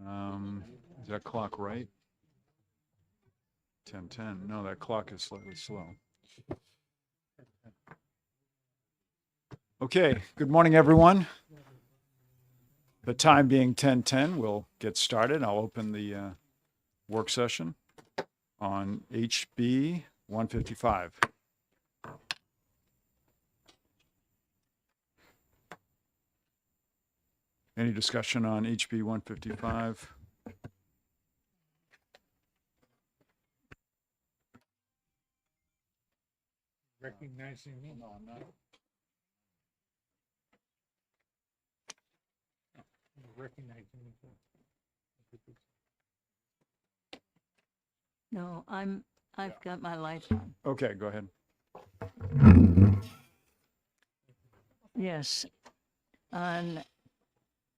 Is that clock right? 10:10. No, that clock is slightly slow. Okay, good morning, everyone. The time being 10:10, we'll get started. I'll open the work session on HB 155. Any discussion on HB 155? Recognizing me? No, I'm not. Recognizing me. No, I've got my light on. Okay, go ahead. Yes.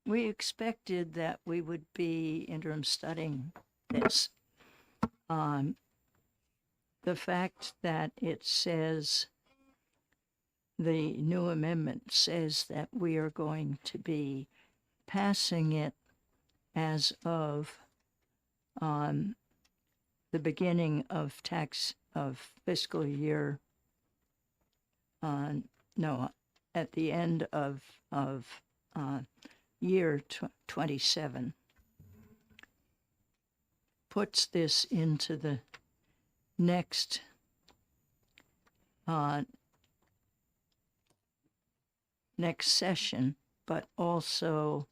We expected that we would be interim studying this. The fact that it says, the new amendment says that we are going to be passing it as of the beginning of fiscal year, at the end of year 27, puts this into the next next session, but also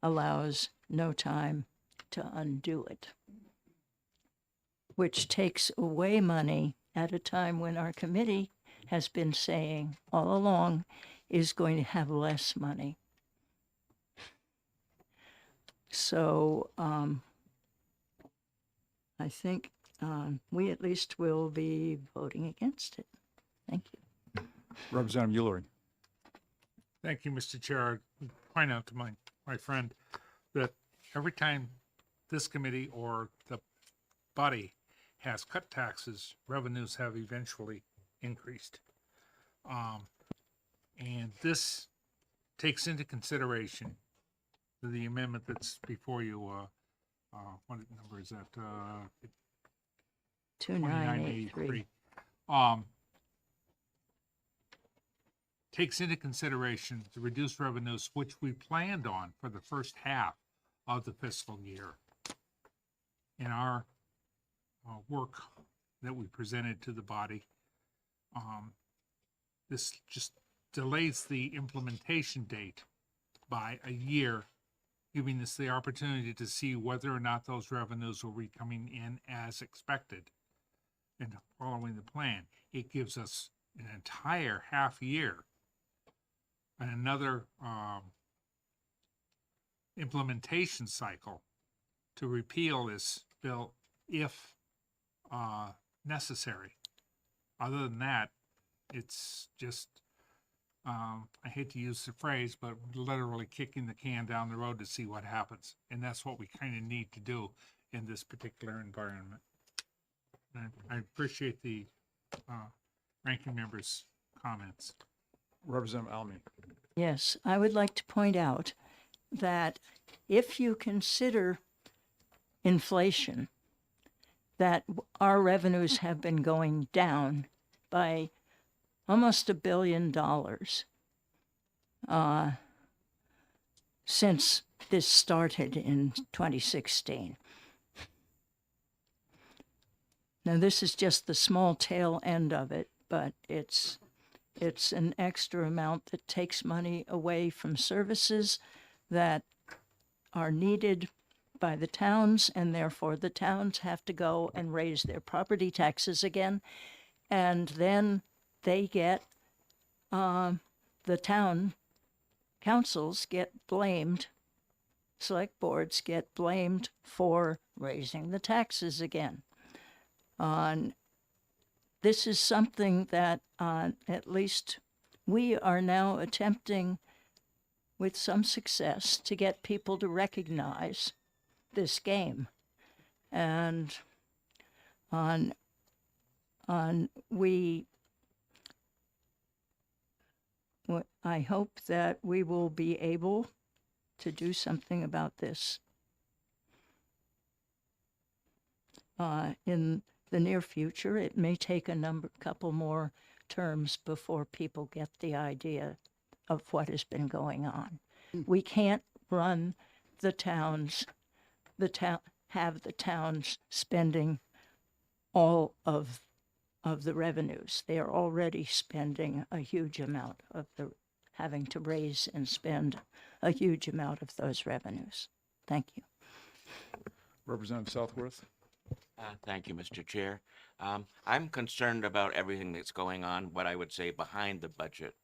allows no time to undo it, which takes away money at a time when our committee has been saying all along is going to have less money. So I think we at least will be voting against it. Thank you. Representative Ullery. Thank you, Mr. Chair. I point out to my friend that every time this committee or the body has cut taxes, revenues have eventually increased. And this takes into consideration the amendment that's before you. What number is that? 2983. Takes into consideration the reduced revenues which we planned on for the first half of the fiscal year. In our work that we presented to the body, this just delays the implementation date by a year, giving us the opportunity to see whether or not those revenues will be coming in as expected and following the plan. It gives us an entire half year and another implementation cycle to repeal this bill if necessary. Other than that, it's just, I hate to use the phrase, but literally kicking the can down the road to see what happens. And that's what we kind of need to do in this particular environment. And I appreciate the ranking member's comments. Representative Almy. Yes, I would like to point out that if you consider inflation, that our revenues have been going down by almost $1 billion since this started in 2016. Now, this is just the small tail end of it, but it's an extra amount that takes money away from services that are needed by the towns, and therefore the towns have to go and raise their property taxes again, and then they get, the town councils get blamed, select boards get blamed for raising the taxes again. This is something that at least we are now attempting with some success to get people to recognize this game. And I hope that we will be able to do something about this. in the near future. It may take couple more terms before people get the idea of what has been going on. We can't run the towns, have the towns spending all of the revenues. They are already spending a huge amount of having to raise and spend a huge amount of those revenues. Thank you. Representative Southworth. Thank you, Mr. Chair. I'm concerned about everything that's going on, what I would say behind the budget.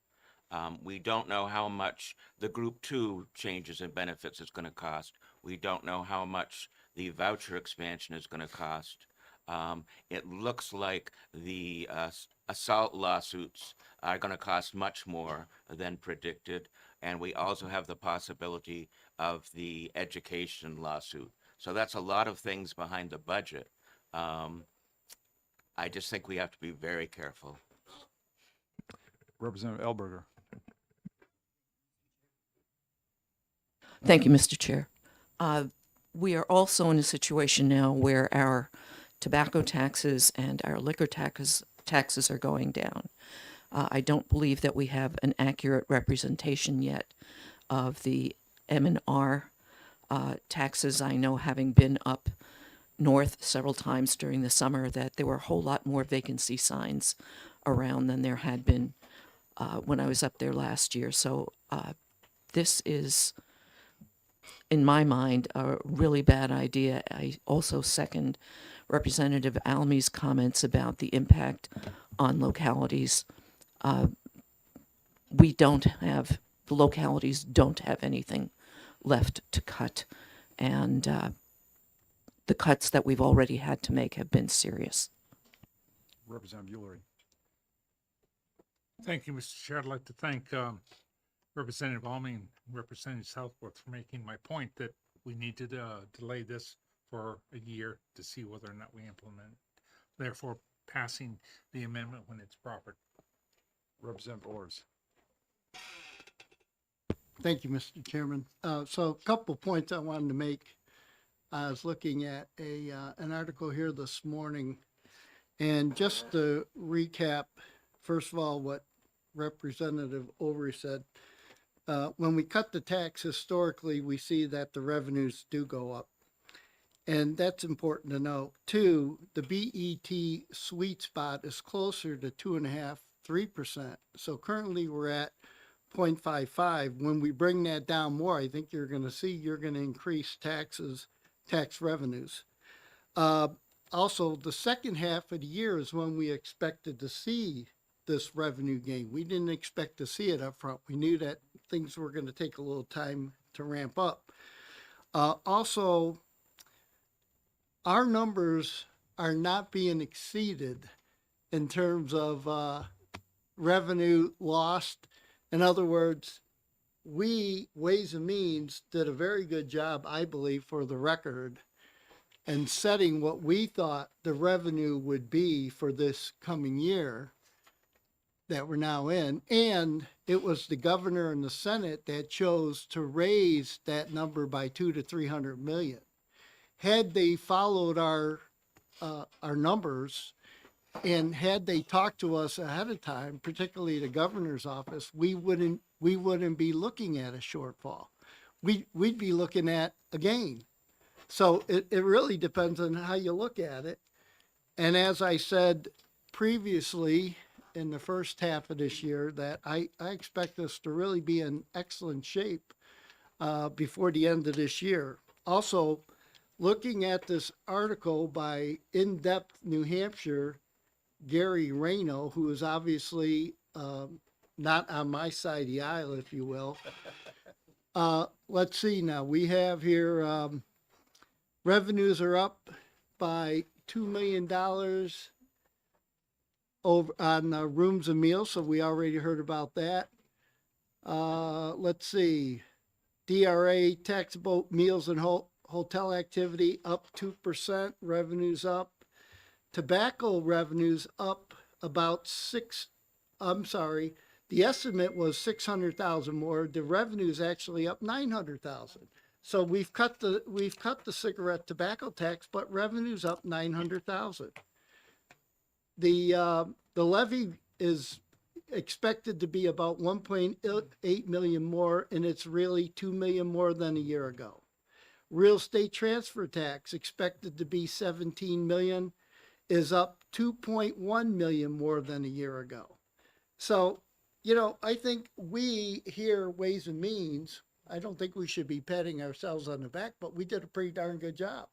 We don't know how much the Group 2 changes in benefits is going to cost. We don't know how much the voucher expansion is going to cost. It looks like the assault lawsuits are going to cost much more than predicted. And we also have the possibility of the education lawsuit. So that's a lot of things behind the budget. I just think we have to be very careful. Representative Elberger. Thank you, Mr. Chair. We are also in a situation now where our tobacco taxes and our liquor taxes are going down. I don't believe that we have an accurate representation yet of the M&R taxes. I know, having been up north several times during the summer, that there were a whole lot more vacancy signs around than there had been when I was up there last year. So this is, in my mind, a really bad idea. I also second Representative Almey's comments about the impact on localities. The localities don't have anything left to cut, and the cuts that we've already had to make have been serious. Representative Ulrich. Thank you, Mr. Chair. I'd like to thank Representative Almey and Representative Southworth for making my point that we need to delay this for a year to see whether or not we implement it, therefore passing the amendment when it's proper. Representative Ors. Thank you, Mr. Chairman. So a couple points I wanted to make. I was looking at an article here this morning, and just to recap, first of all, what Representative Overy said. When we cut the tax historically, we see that the revenues do go up. And that's important to know. Two, the BET sweet spot is closer to 2.5%, 3%. So currently we're at 0.55. When we bring that down more, I think you're going to increase tax revenues. Also, the second half of the year is when we expected to see this revenue gain. We didn't expect to see it up front. We knew that things were going to take a little time to ramp up. Also, our numbers are not being exceeded in terms of revenue lost. In other words, Ways and Means did a very good job, I believe, for the record, and setting what we thought the revenue would be for this coming year that we're now in. And it was the governor and the Senate that chose to raise that number by $200 to $300 million. Had they followed our numbers, and had they talked to us ahead of time, particularly the governor's office, we wouldn't be looking at a shortfall. We'd be looking at a gain. So it really depends on how you look at it. And as I said previously in the first half of this year, that I expect us to really be in excellent shape before the end of this year. Also, looking at this article by In Depth New Hampshire, Gary Rayno, who is obviously not on my side of the aisle, if you will. Let's see now. We have here revenues are up by $2 million over on rooms and meals, so we already heard about that. Let's see. DRA taxable meals and hotel activity up 2%, revenues up. Tobacco revenues up about the estimate was 600,000 more. The revenue is actually up 900,000. So we've cut the cigarette tobacco tax, but revenue's up 900,000. The levy is expected to be about 1.8 million more, and it's really 2 million more than a year ago. Real estate transfer tax expected to be 17 million, is up 2.1 million more than a year ago. So, I think we here, Ways and Means, I don't think we should be patting ourselves on the back, but we did a pretty darn good job.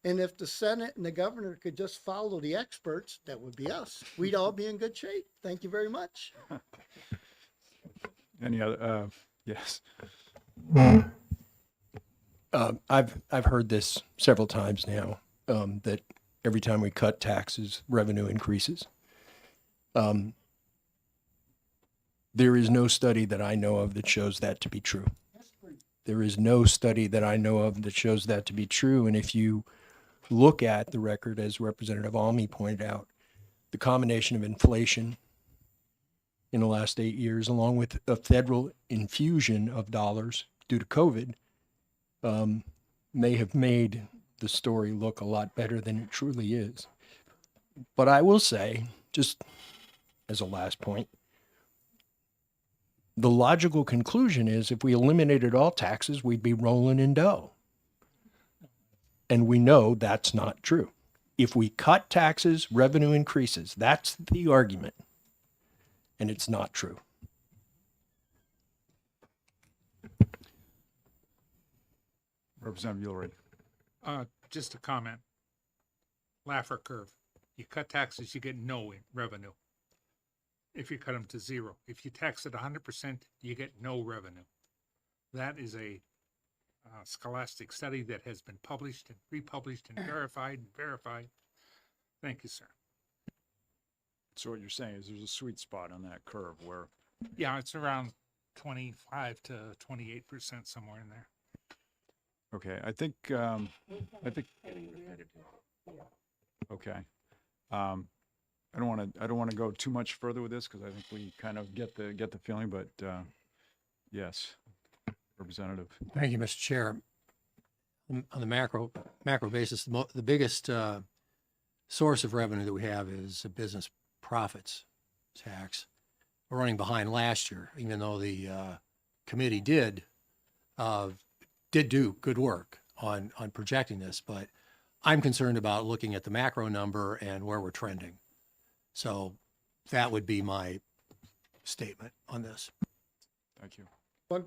And if the Senate and the governor could just follow the experts, that would be us. We'd all be in good shape. Thank you very much. Any other, yes. I've heard this several times now, that every time we cut taxes, revenue increases. There is no study that I know of that shows that to be true. There is no study that I know of that shows that to be true. And if you look at the record, as Representative Almy pointed out, the combination of inflation in the last 8 years, along with a federal infusion of dollars due to COVID, may have made the story look a lot better than it truly is. But I will say, just as a last point, the logical conclusion is if we eliminated all taxes, we'd be rolling in dough. And we know that's not true. If we cut taxes, revenue increases. That's the argument. And it's not true. Representative Ulrich. Just a comment. Laffer curve. You cut taxes, you get no revenue. If you cut them to zero. If you tax it 100%, you get no revenue. That is a scholastic study that has been published and republished and verified. Thank you, sir. So what you're saying is there's a sweet spot on that curve where, Yeah, it's around 25 to 28%, somewhere in there. okay, I think, okay. I don't want to go too much further with this because I think we kind of get the feeling, but, yes, Representative. Thank you, Mr. Chair. On the macro basis, the biggest source of revenue that we have is a business profits tax. We're running behind last year, even though the committee did do good work on projecting this. But I'm concerned about looking at the macro number and where we're trending. So that would be my statement on this. Thank you. One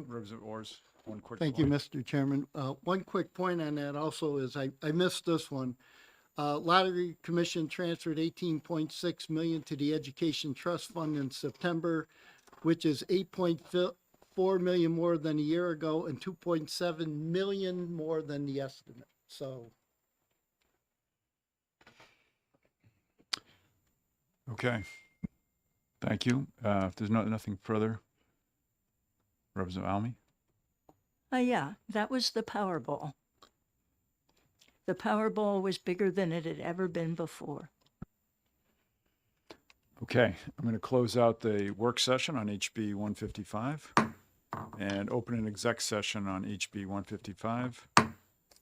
Representative Ors, one quick Thank you, point. Mr. Chairman. One quick point on that also is I missed this one. Lottery Commission transferred 18.6 million to the Education Trust Fund in September, which is 8.4 million more than a year ago and 2.7 million more than the estimate. So Okay. Thank you. If there's nothing further, Representative Almy? Yeah, that was the Powerball. The Powerball was bigger than it had ever been before. Okay, I'm going to close out the work session on HB 155 and open an exec session on HB 155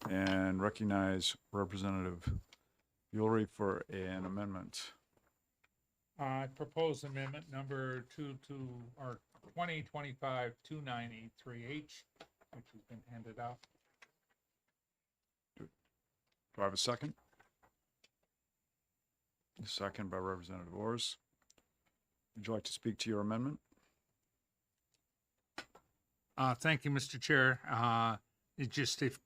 and recognize Representative Ulrich for an amendment. I propose amendment number 2025-2983H, which has been handed out. Do I have a second? A second by Representative Ors. Would you like to speak to your amendment? Thank you, Mr. Chair. It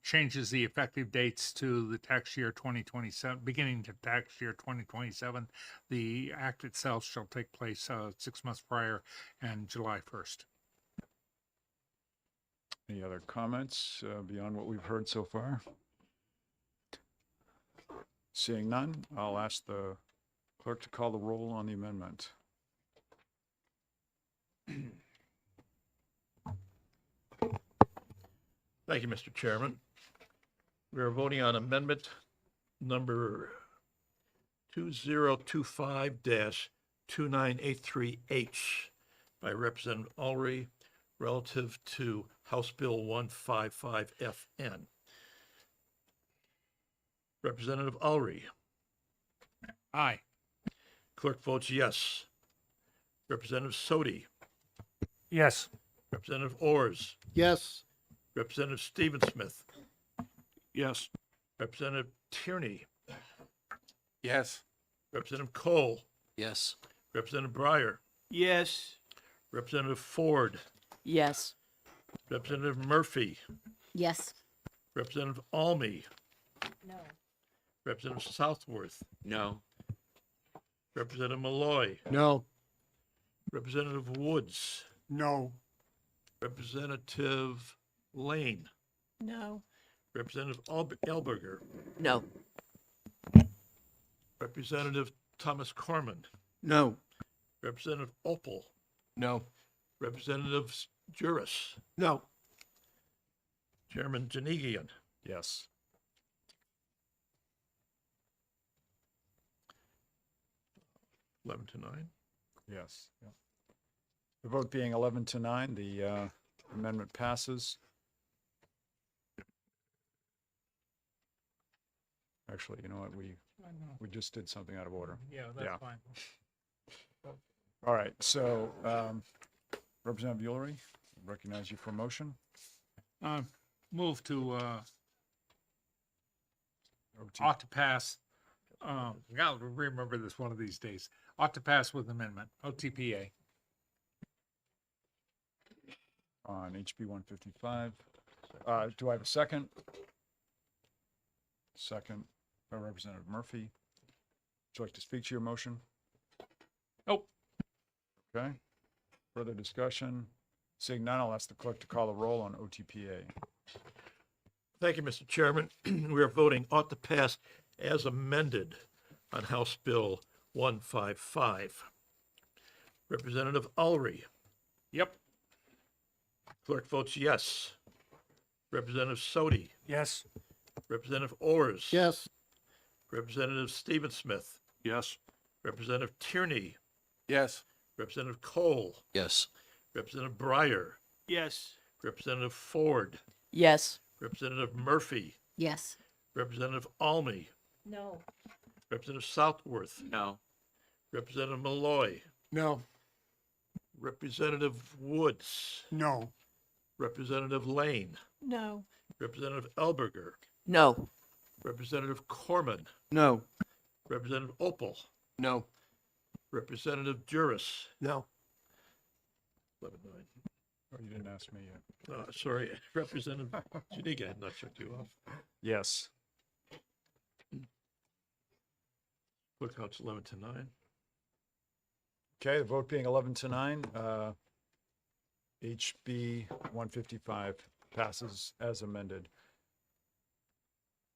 changes the effective dates to the tax year 2027, beginning to tax year 2027. The act itself shall take place 6 months prior and July 1st. Any other comments beyond what we've heard so far? Seeing none, I'll ask the clerk to call the roll on the amendment. Thank you, Mr. Chairman. We are voting on amendment number 2025-2983H by Representative Ulrich relative to House Bill 155FN. Representative Ulrey. Aye. Clerk votes yes. Representative Sodi. Yes. Representative Ors. Yes. Representative Stephen Smith. Yes. Representative Tierney. Yes. Representative Cole. Yes. Representative Breyer. Yes. Representative Ford. Yes. Representative Murphy. Yes. Representative Almy. No. Representative Southworth. No. Representative Malloy. No. Representative Woods. No. Representative Lane. No. Representative Elberger. No. Representative Thomas Corman. No. Representative Opel. No. Representative Juris. No. Chairman Janigian. Yes. Eleven to nine. Yes. Yeah. The vote being 11 to 9, the amendment passes. Actually, you know what? We just did something out of order. Yeah, Yeah. that's fine. All right. So, Representative Ulrey, recognize you for a motion. Move to, OT. ought to pass, I'll remember this one of these days. Ought to pass with amendment, OTPA. On HB 155. Do I have a second? Second by Representative Murphy. Would you like to speak to your motion? Nope. Okay. Further discussion? Seeing none, I'll ask the clerk to call the roll on OTPA. Thank you, Mr. Chairman. We are voting ought to pass as amended on House Bill 155. Representative Ulrey. Yep. Clerk votes yes. Representative Sodi. Yes. Representative Ors. Yes. Representative Stephen Smith. Yes. Representative Tierney. Yes. Representative Cole. Yes. Representative Breyer. Yes. Representative Ford. Yes. Representative Murphy. Yes. Representative Almy. No. Representative Southworth. No. Representative Malloy. No. Representative Woods. No. Representative Lane. No. Representative Elberger. No. Representative Corman. No. Representative Opel. No. Representative Juris. No. 11-9. Oh, you didn't ask me yet. Sorry, Representative Janiga, I had not shut you off. Yes. Clerk counts 11 to 9. Okay, the vote being 11 to 9, HB 155 passes as amended.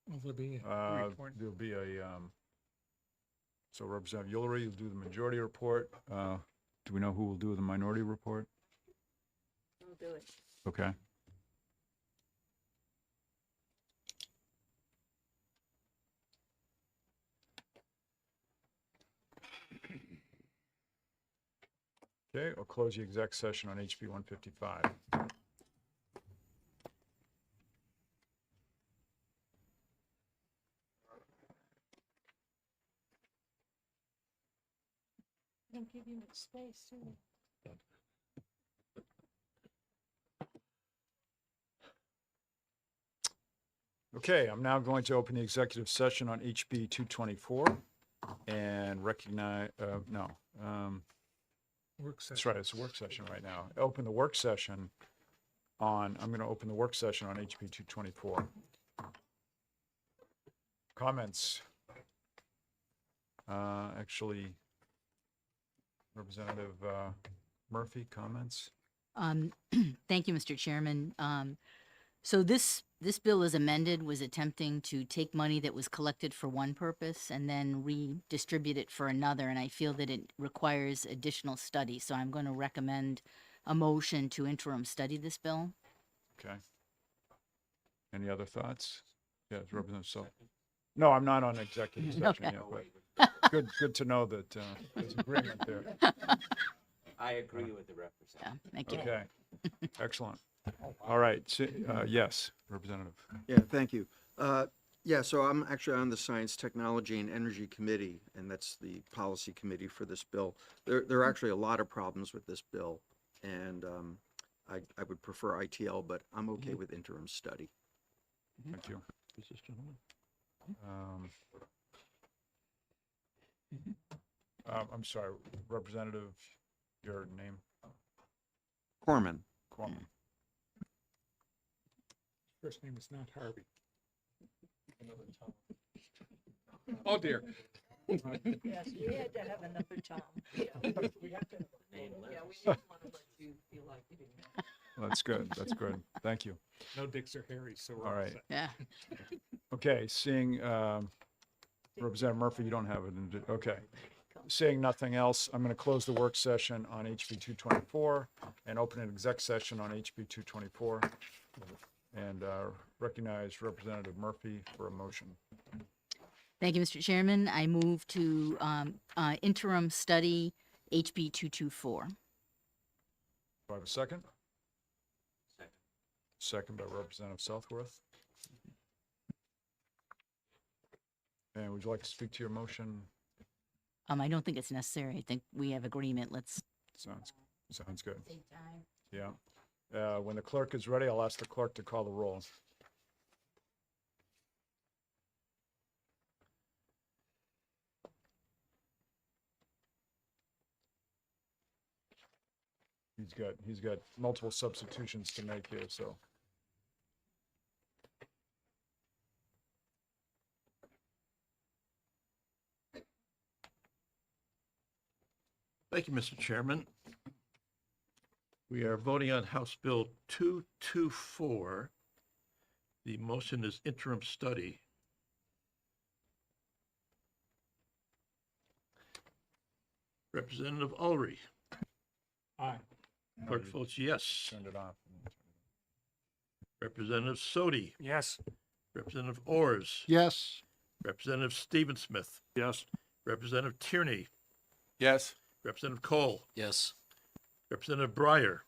Will there be a Uh, report? There'll be a, so Representative Ulrey will do the majority report. Do we know who will do the minority report? I'll do it. Okay. Okay, I'll close the exec session on HB 155. Don't give you much space, too. Okay, I'm now going to open the executive session on HB 224 and recognize, Work that's session. right, it's a work session right now. Open the work session on, I'm going to open the work session on HB 224. Comments? Actually, Representative Murphy, comments? Thank you, Mr. Chairman. So this bill as amended was attempting to take money that was collected for one purpose and then redistribute it for another, and I feel that it requires additional study. So I'm going to recommend a motion to interim study this bill. Okay. Any other thoughts? Yes, Representative So. No, I'm not on executive session Okay. yet, but good to know that there's agreement there. I agree with the representative. Yeah, thank you. Okay. Excellent. All right. Yes, Representative. Yeah, thank you. Yeah, so I'm actually on the Science, Technology, and Energy Committee, and that's the policy committee for this bill. There are actually a lot of problems with this bill, and I would prefer ITL, but I'm okay with interim study. Thank you. Who's this gentleman? I'm sorry, Representative, your name? Corman. Corman. First name is not Harvey. Oh dear. Yes, we had to have another Tom. That's good. That's good. Thank you. No Dicks or Harrys, so we're All all right. set. Yeah. Okay, seeing Representative Murphy, you don't have it. Okay. Seeing nothing else, I'm going to close the work session on HB 224 and open an exec session on HB 224 and recognize Representative Murphy for a motion. Thank you, Mr. Chairman. I move to interim study HB 224. Do I have a second? Second by Representative Southworth. And would you like to speak to your motion? I don't think it's necessary. I think we have agreement. Let's Sounds good. Yeah. When the clerk is ready, I'll ask the clerk to call the roll. He's got multiple substitutions to make here, so. Thank you, Mr. Chairman. We are voting on House Bill 224. The motion is interim study. Representative Ulrich. Aye. Clerk votes yes. Turned it off. Representative Sodi. Yes. Representative Ors. Yes. Representative Stephen Smith. Yes. Representative Tierney. Yes. Representative Cole. Yes. Representative Breyer.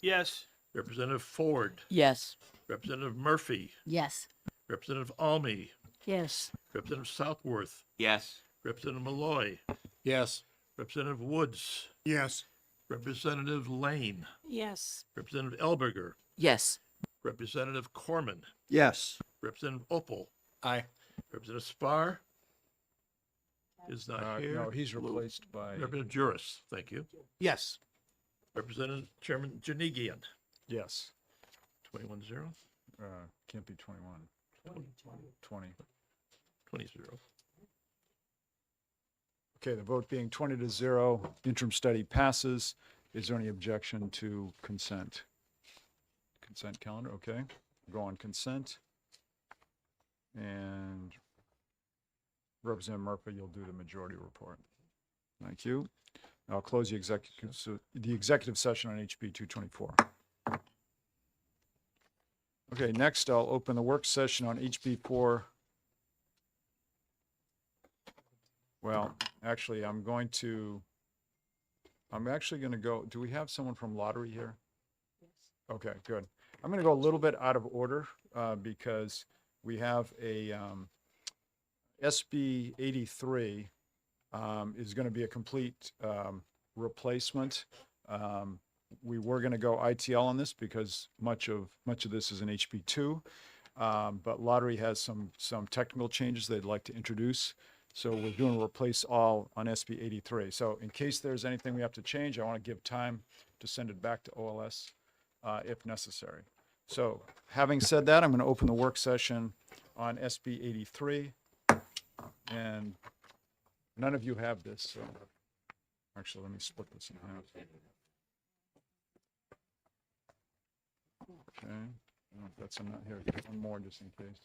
Yes. Representative Ford. Yes. Representative Murphy. yes. Representative Almy. Yes, Representative Southworth. Yes. Representative Malloy. Yes. Representative Woods. Yes. Representative Lane. yes, Representative Elberger. Yes. Representative Corman. Yes. Representative Opal. Aye. Representative Spar is not here. No, he's replaced by, Representative Juris, thank you. Yes. Representative Chairman Janigian, yes, 21-0, can't be 21. 20. 20-0. Okay, the vote being 20-0, interim study passes. Is there any objection to consent? Consent calendar, okay. Go on consent. And Representative Murphy, you'll do the majority report. Thank you. I'll close the executive session on HB 224. Okay, next I'll open the work session on HB 4. Well, actually, I'm actually going to go, do we have someone from lottery here? Okay, good. I'm going to go a little bit out of order because we have a SB 83 is going to be a complete replacement. We were going to go ITL on this because much of this is in HB 2, but lottery has some technical changes they'd like to introduce. So we're doing replace all on SB 83. So in case there's anything we have to change, I want to give time to send it back to OLS if necessary. So having said that, I'm going to open the work session on SB 83. And none of you have this, so actually, let me split this in half. Okay, oh, that's not here. One more just in case.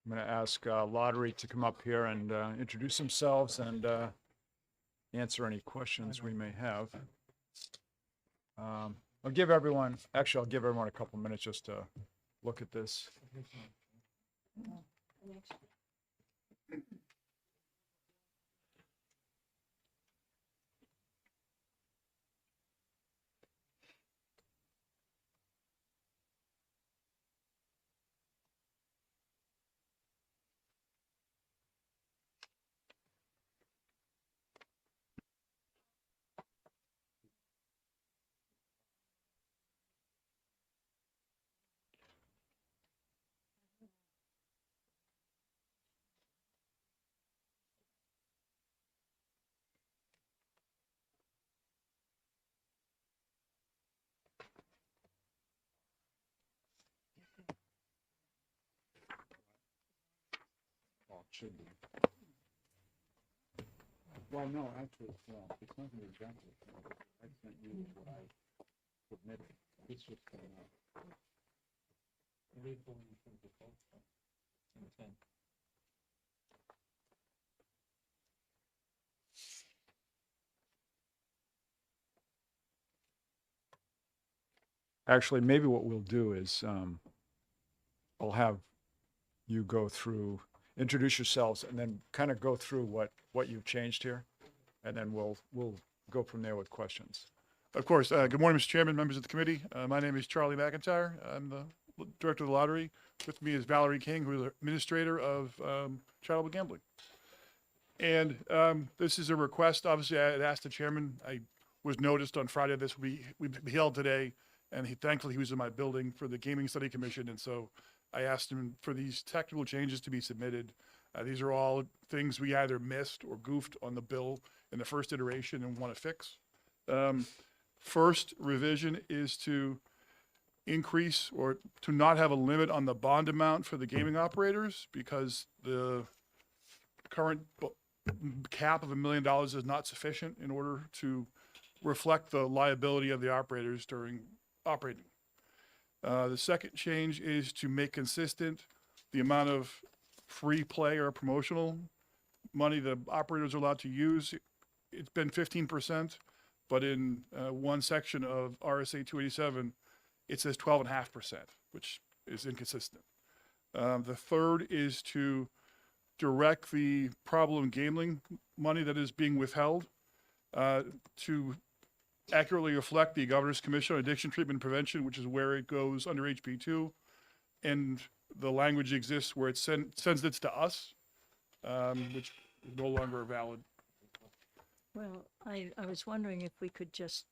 I'm going to ask Lottery to come up here and introduce themselves and answer any questions we may have. I'll give everyone a couple minutes just to look at this. Well, it should be. Well, no, actually, it's not going to be exactly. I sent you what I submitted. This just came out. Actually, maybe what we'll do is I'll have you go through, introduce yourselves, and then kind of go through what you've changed here, and then we'll go from there with questions. Of course. Good morning, Mr. Chairman, members of the committee. My name is Charlie McIntyre. I'm the director of the lottery. With me is Valerie King, who is the administrator of charitable gambling. And this is a request. Obviously, I had asked the chairman. I was noticed on Friday this will be held today, and thankfully he was in my building for the Gaming Study Commission, and so I asked him for these technical changes to be submitted. These are all things we either missed or goofed on the bill in the first iteration and want to fix. First revision is to increase or to not have a limit on the bond amount for the gaming operators, because the current cap of $1 million is not sufficient in order to reflect the liability of the operators during operating. The second change is to make consistent the amount of free play or promotional money the operators are allowed to use. It's been 15%, but in one section of RSA 287, it says 12.5%, which is inconsistent. The third is to direct the problem gambling money that is being withheld to accurately reflect the Governor's Commission on Addiction Treatment and Prevention, which is where it goes under HB2. And the language exists where it sends it to us, which is no longer valid. Well, I was wondering if we could just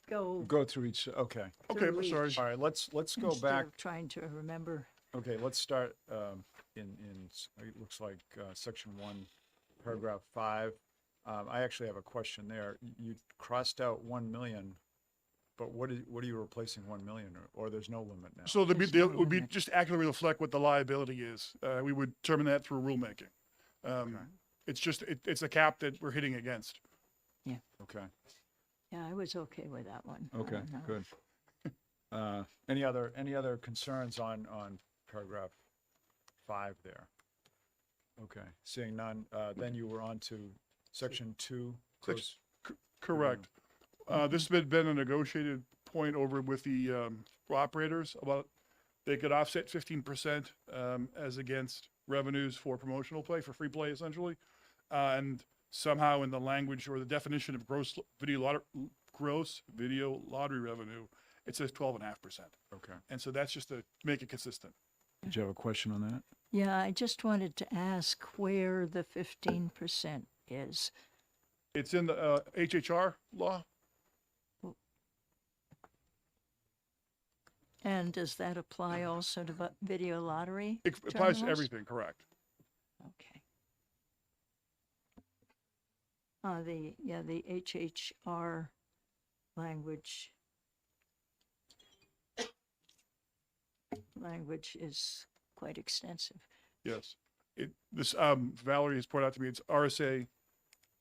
go Go through each, okay. Okay, through I'm sorry. each All right, let's go instead back. of trying to remember. Okay, let's start it looks like section 1, paragraph 5. I actually have a question there. You crossed out 1 million, but what are you replacing 1 million, or there's no limit now? So There's it no would be limit. just accurately reflect what the liability is. We would determine that through rulemaking. It's just, it's a cap that we're hitting against. Okay, Yeah, I was okay with that one. I okay, don't know. good. Any other concerns on paragraph 5 there? Okay, seeing none, then you were on to section 2. Six- Correct. This has been a negotiated point over with the operators about they could offset 15% as against revenues for promotional play, for free play essentially. And somehow in the language or the definition of gross video lottery revenue, it says 12.5%. Okay. And so that's just to make it consistent. Did you have a question on that? Yeah, I just wanted to ask where the 15% is. It's in the HHR law. And does that apply also to video lottery? It applies to terminals? everything, correct? Okay. The HHR language is quite extensive. Yes. This Valerie has pointed out to me, it's RSA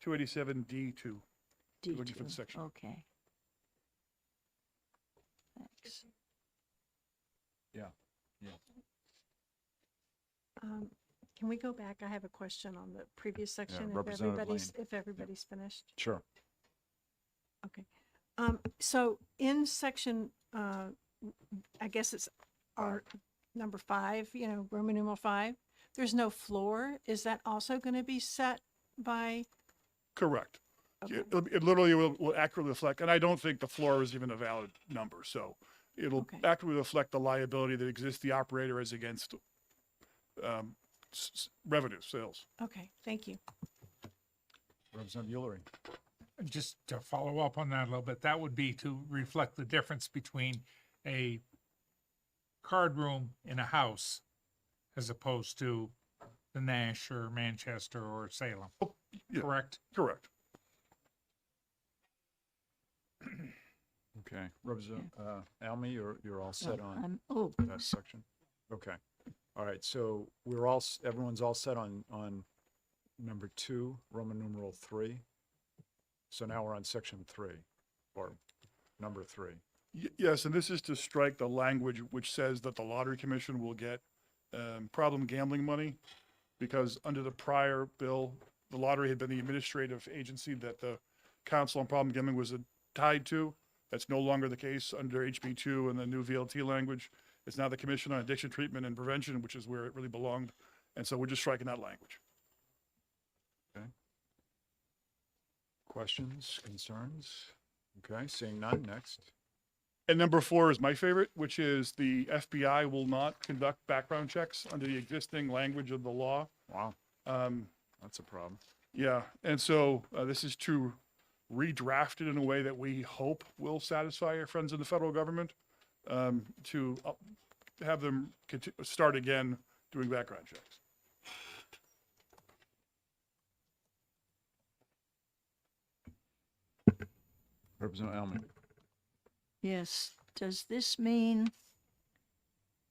287D2. Looking for the D2. section. Okay. Thanks. Can we go back? I have a question on the previous section, Representative Lane. if everybody's finished. Sure. Okay. So in section, I guess it's our number 5, Roman numeral 5, there's no floor. Is that also going to be set by? Correct. Okay. It literally will accurately reflect, and I don't think the floor is even a valid number, so it'll Okay. accurately reflect the liability that exists the operator as against revenue, sales. Okay, thank you. Representative Ulrich. And just to follow up on that a little bit, that would be to reflect the difference between a card room in a house as opposed to the Nash or Manchester or Salem, Yeah. correct? Correct. Okay. Representative Almy, you're all set on Oh, that section? Okay. All right, so everyone's all set on number 2, Roman numeral 3. So now we're on section 3, or number 3. Yes, and this is to strike the language which says that the Lottery Commission will get problem gambling money, because under the prior bill, the lottery had been the administrative agency that the Council on Problem Gambling was tied to. That's no longer the case under HB2 and the new VLT language. It's now the Commission on Addiction Treatment and Prevention, which is where it really belonged. And so we're just striking that language. Questions, concerns? Okay, seeing none, next. And number 4 is my favorite, which is the FBI will not conduct background checks under the existing language of the law. Wow, Um, that's a problem. Yeah, and so this is to redraft it in a way that we hope will satisfy our friends in the federal government, to have them start again doing background checks. Representative Almy. yes. Does this mean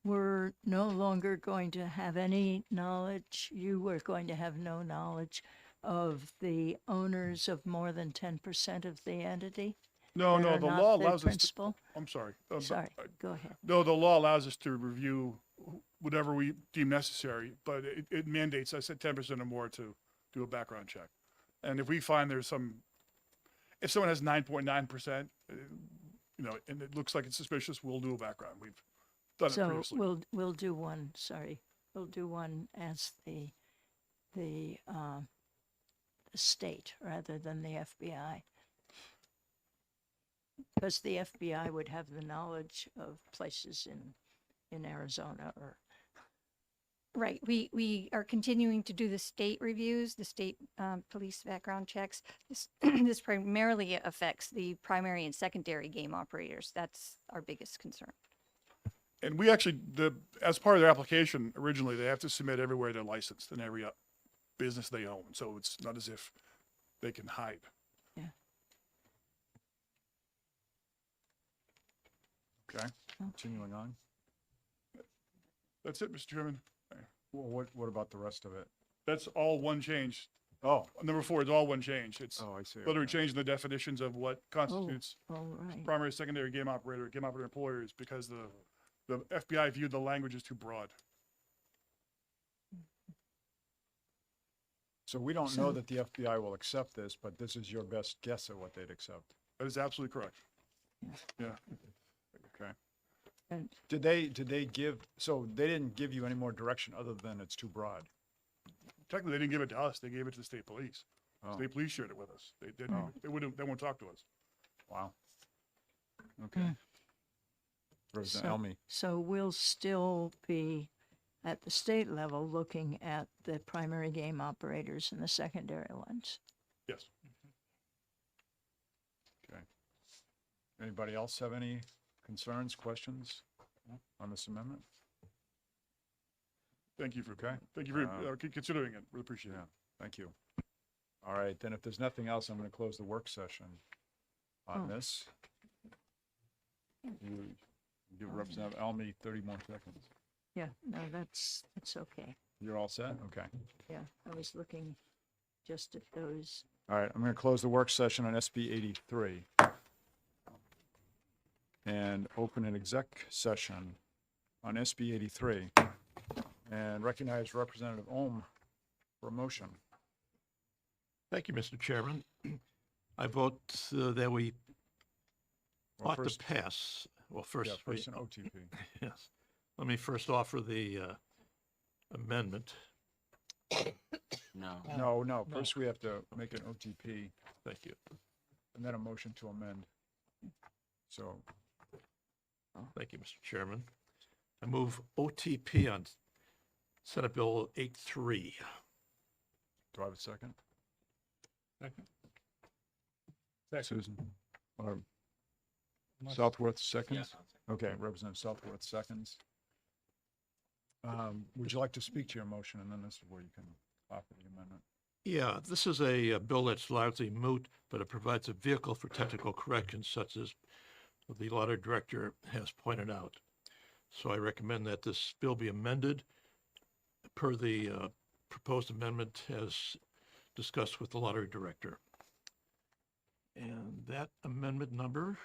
we're no longer going to have any knowledge, you were going to have no knowledge of the owners of more than 10% of the entity? No, that no, are the not law the allows us to, principal? I'm sorry. Sorry, go ahead. No, the law allows us to review whatever we deem necessary, but it mandates, I said 10% or more to do a background check. And if we find if someone has 9.9%, and it looks like it's suspicious, we'll do a background. We've done it So previously. we'll do one, we'll do one as the state rather than the FBI. Because the FBI would have the knowledge of places in Arizona or. Right. We are continuing to do the state reviews, the state police background checks. This primarily affects the primary and secondary game operators. That's our biggest concern. And we actually, as part of their application, originally, they have to submit everywhere they're licensed and every business they own. So it's not as if they can hide. Yeah. Okay, continuing on. That's it, Mr. Chairman. Well, what about the rest of it? That's all one change. Oh, Number 4 is all one change. It's I see. literally okay. changing the definitions of what constitutes All right. primary, secondary game operator employers, because the FBI viewed the language as too broad. So we don't know that the FBI will accept this, but this is your best guess at what they'd accept. That is absolutely correct. Yeah. Okay. And Did they give, so they didn't give you any more direction other than it's too broad? Technically, they didn't give it to us. They gave it to the state police. Oh, State police shared it with us. They didn't, they won't talk to us. wow. Okay. Representative Almy. so we'll still be at the state level looking at the primary game operators and the secondary ones. Yes. Okay. Anybody else have any concerns, questions on this amendment? Thank you for, Okay. thank you for considering it. Really appreciate Yeah, it. thank you. All right, then if there's nothing else, I'm going to close the work session on Oh. this. You give Representative Almy 30 more seconds. Yeah, no, that's okay. You're all set? Okay. Yeah, I was looking just at those. All right, I'm going to close the work session on SB 83 and open an exec session on SB 83 and recognize Representative Ohm for a motion. Thank you, Mr. Chairman. I vote that we Well, ought to first, pass. Well, first, yeah, first an OTP. yes. Let me first offer the amendment. No. No, first we have to make an OTP Thank you. and then a motion to amend. So, Thank you, Mr. Chairman. I move OTP on Senate Bill 83. do I have a second? Second. Susan? Or Southworth seconds? Okay, Representative Southworth seconds. Would you like to speak to your motion, and then this is where you can offer the amendment? Yeah, this is a bill that's largely moot, but it provides a vehicle for technical corrections such as the lottery director has pointed out. So I recommend that this bill be amended per the proposed amendment as discussed with the lottery director. And that amendment number,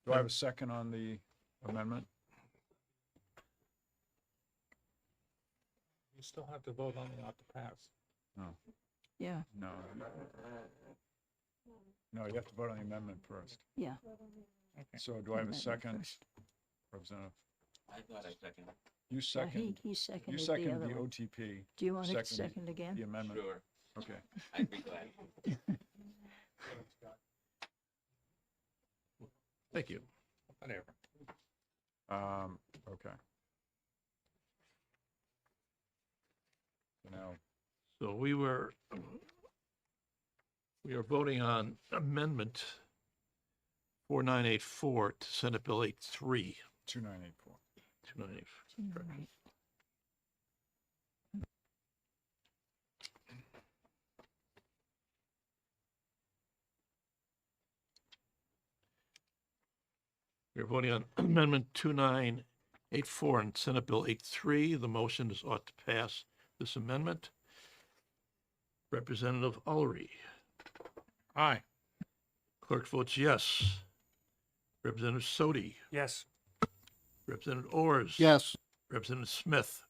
Do I have a second on the amendment? You still have to vote on it not to pass. No. Yeah, No. No, you have to vote on the amendment first. yeah. So do I have a Amendment second? first. Representative, I thought I seconded. you Yeah, second, he you seconded the second other the one. OTP, Do you want to second second the again? amendment? Sure, Okay. I'd be glad. thank you. Whatever. Okay. So now, So we are voting on amendment 4984 to Senate Bill 83. 2984. 2984. correct. Right. We're voting on Amendment 2984 and Senate Bill 83. The motion is ought to pass this amendment. Representative Ulrey. Aye. Clerk votes yes. Representative Sodi. Yes. Representative Ors. Yes. Representative Smith.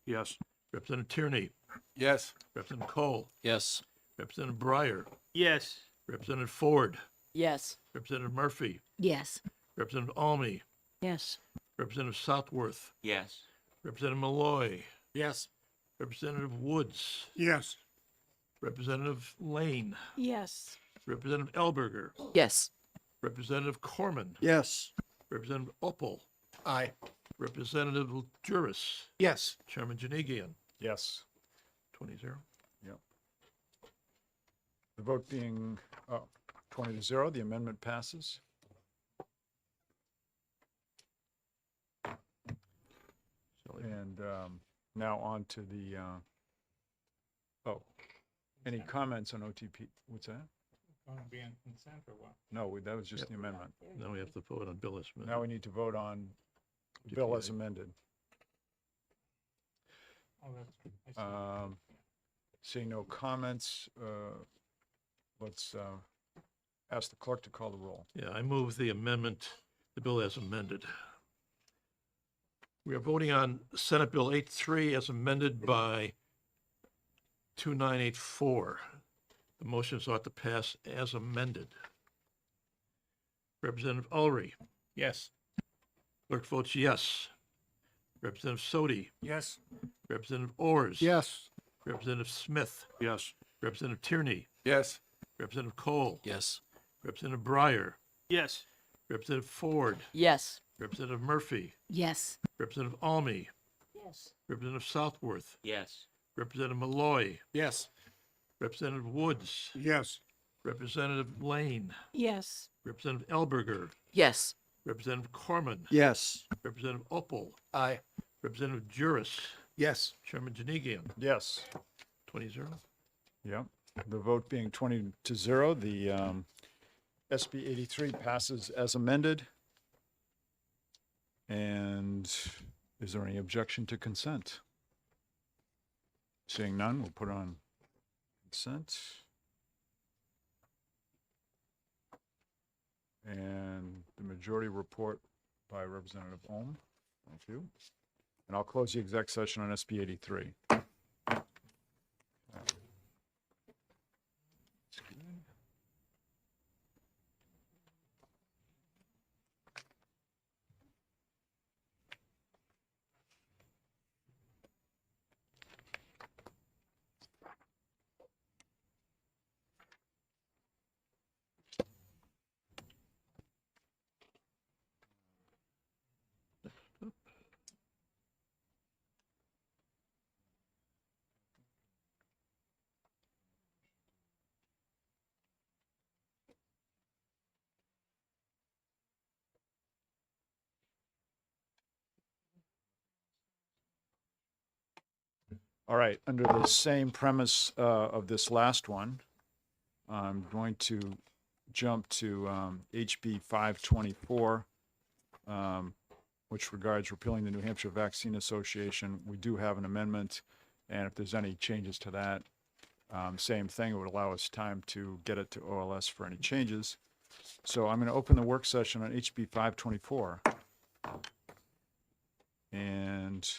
Yes. Representative Tierney. Yes. Representative Cole. Yes. Representative Breyer. Yes. Representative Ford. Yes. Representative Murphy. Yes. Representative Almy. Yes, Representative Southworth. Yes. Representative Malloy. Yes. Representative Woods. Yes. Representative Lane. Yes. Representative Elberger. Yes. Representative Corman. Yes. Representative Opel. Aye. Representative Juris. Yes. Chairman Janigian. yes. 20-0. The vote being 20-0, the amendment passes. And now on to the, any comments on OTP? What's that? Going to be in consent or what? No, that was just Yep. the amendment. Now we have to vote on Bill as Now amended. we need to vote on bill as amended. Oh, that's, I see. Seeing no comments, let's ask the clerk to call the roll. Yeah, I move the amendment, the bill as amended. We are voting on Senate Bill 83 as amended by 2984. The motion is ought to pass as amended. Representative Ulrey. Yes. Clerk votes yes. Representative Sodi. Yes. Representative Ors. Yes. Representative Smith. Yes. Representative Tierney. Yes. Representative Cole. Yes. Representative Breyer. Yes. Representative Ford. Yes. Representative Murphy. Yes. Representative Almy. yes, Representative Southworth. Yes. Representative Malloy. Yes. Representative Woods. Yes. Representative Lane. Yes. Representative Elberger. Yes. Representative Corman. Yes. Representative Opel. Aye. Representative Juris. Yes. Chairman Janigian. Yes. 20-0. Yep. The vote being 20-0, the SB 83 passes as amended. And is there any objection to consent? Seeing none, we'll put on consent. And the majority report by Representative Ohm. Thank you. And I'll close the exec session on SB 83. All right, under the same premise of this last one, I'm going to jump to HB 524, which regards repealing the New Hampshire Vaccine Association. We do have an amendment, and if there's any changes to that, same thing, it would allow us time to get it to OLS for any changes. So I'm going to open the work session on HB 524. And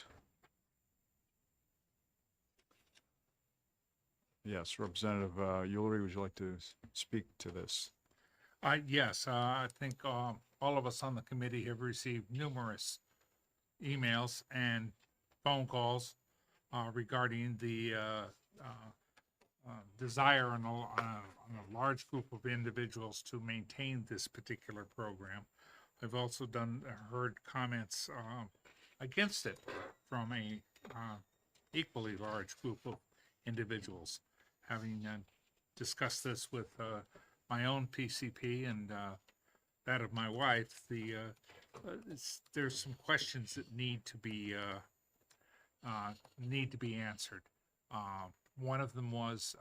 yes, Representative Ulrey, would you like to speak to this? Yes, I think all of us on the committee have received numerous emails and phone calls regarding the desire on a large group of individuals to maintain this particular program. I've also heard comments against it from a equally large group of individuals. Having discussed this with my own PCP and that of my wife, there's some questions that need to be answered. One of them was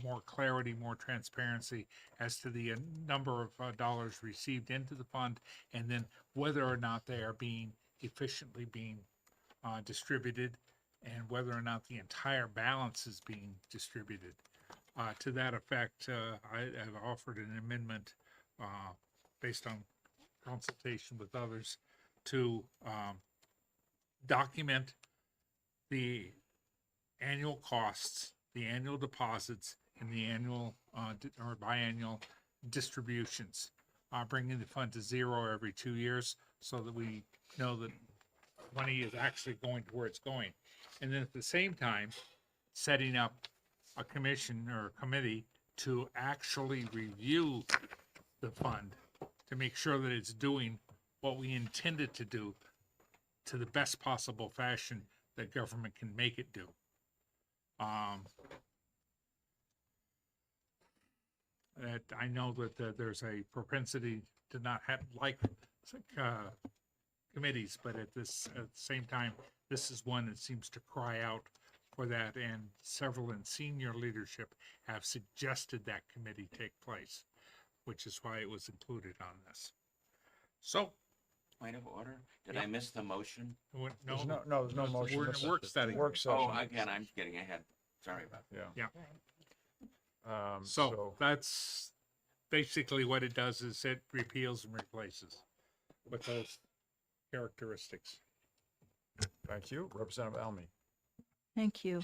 more clarity, more transparency as to the number of dollars received into the fund, and then whether or not they are being efficiently distributed, and whether or not the entire balance is being distributed. To that effect, I have offered an amendment based on consultation with others to document the annual costs, the annual deposits, and the annual or biannual distributions, bringing the fund to zero every 2 years so that we know that money is actually going to where it's going. And then at the same time, setting up a commission or a committee to actually review the fund to make sure that it's doing what we intended to do to the best possible fashion that government can make it do. That I know that there's a propensity to not like committees, but at the same time, this is one that seems to cry out for that, and several in senior leadership have suggested that committee take place, which is why it was included on this. So, Point of order? Did I miss the motion? There's no motion. We're in This a work is study. Work session. Oh, again, I'm getting ahead. Sorry about that. Yeah. Yeah. So that's basically what it does, is it repeals and replaces with those characteristics. Thank you. Representative Almy. Thank you.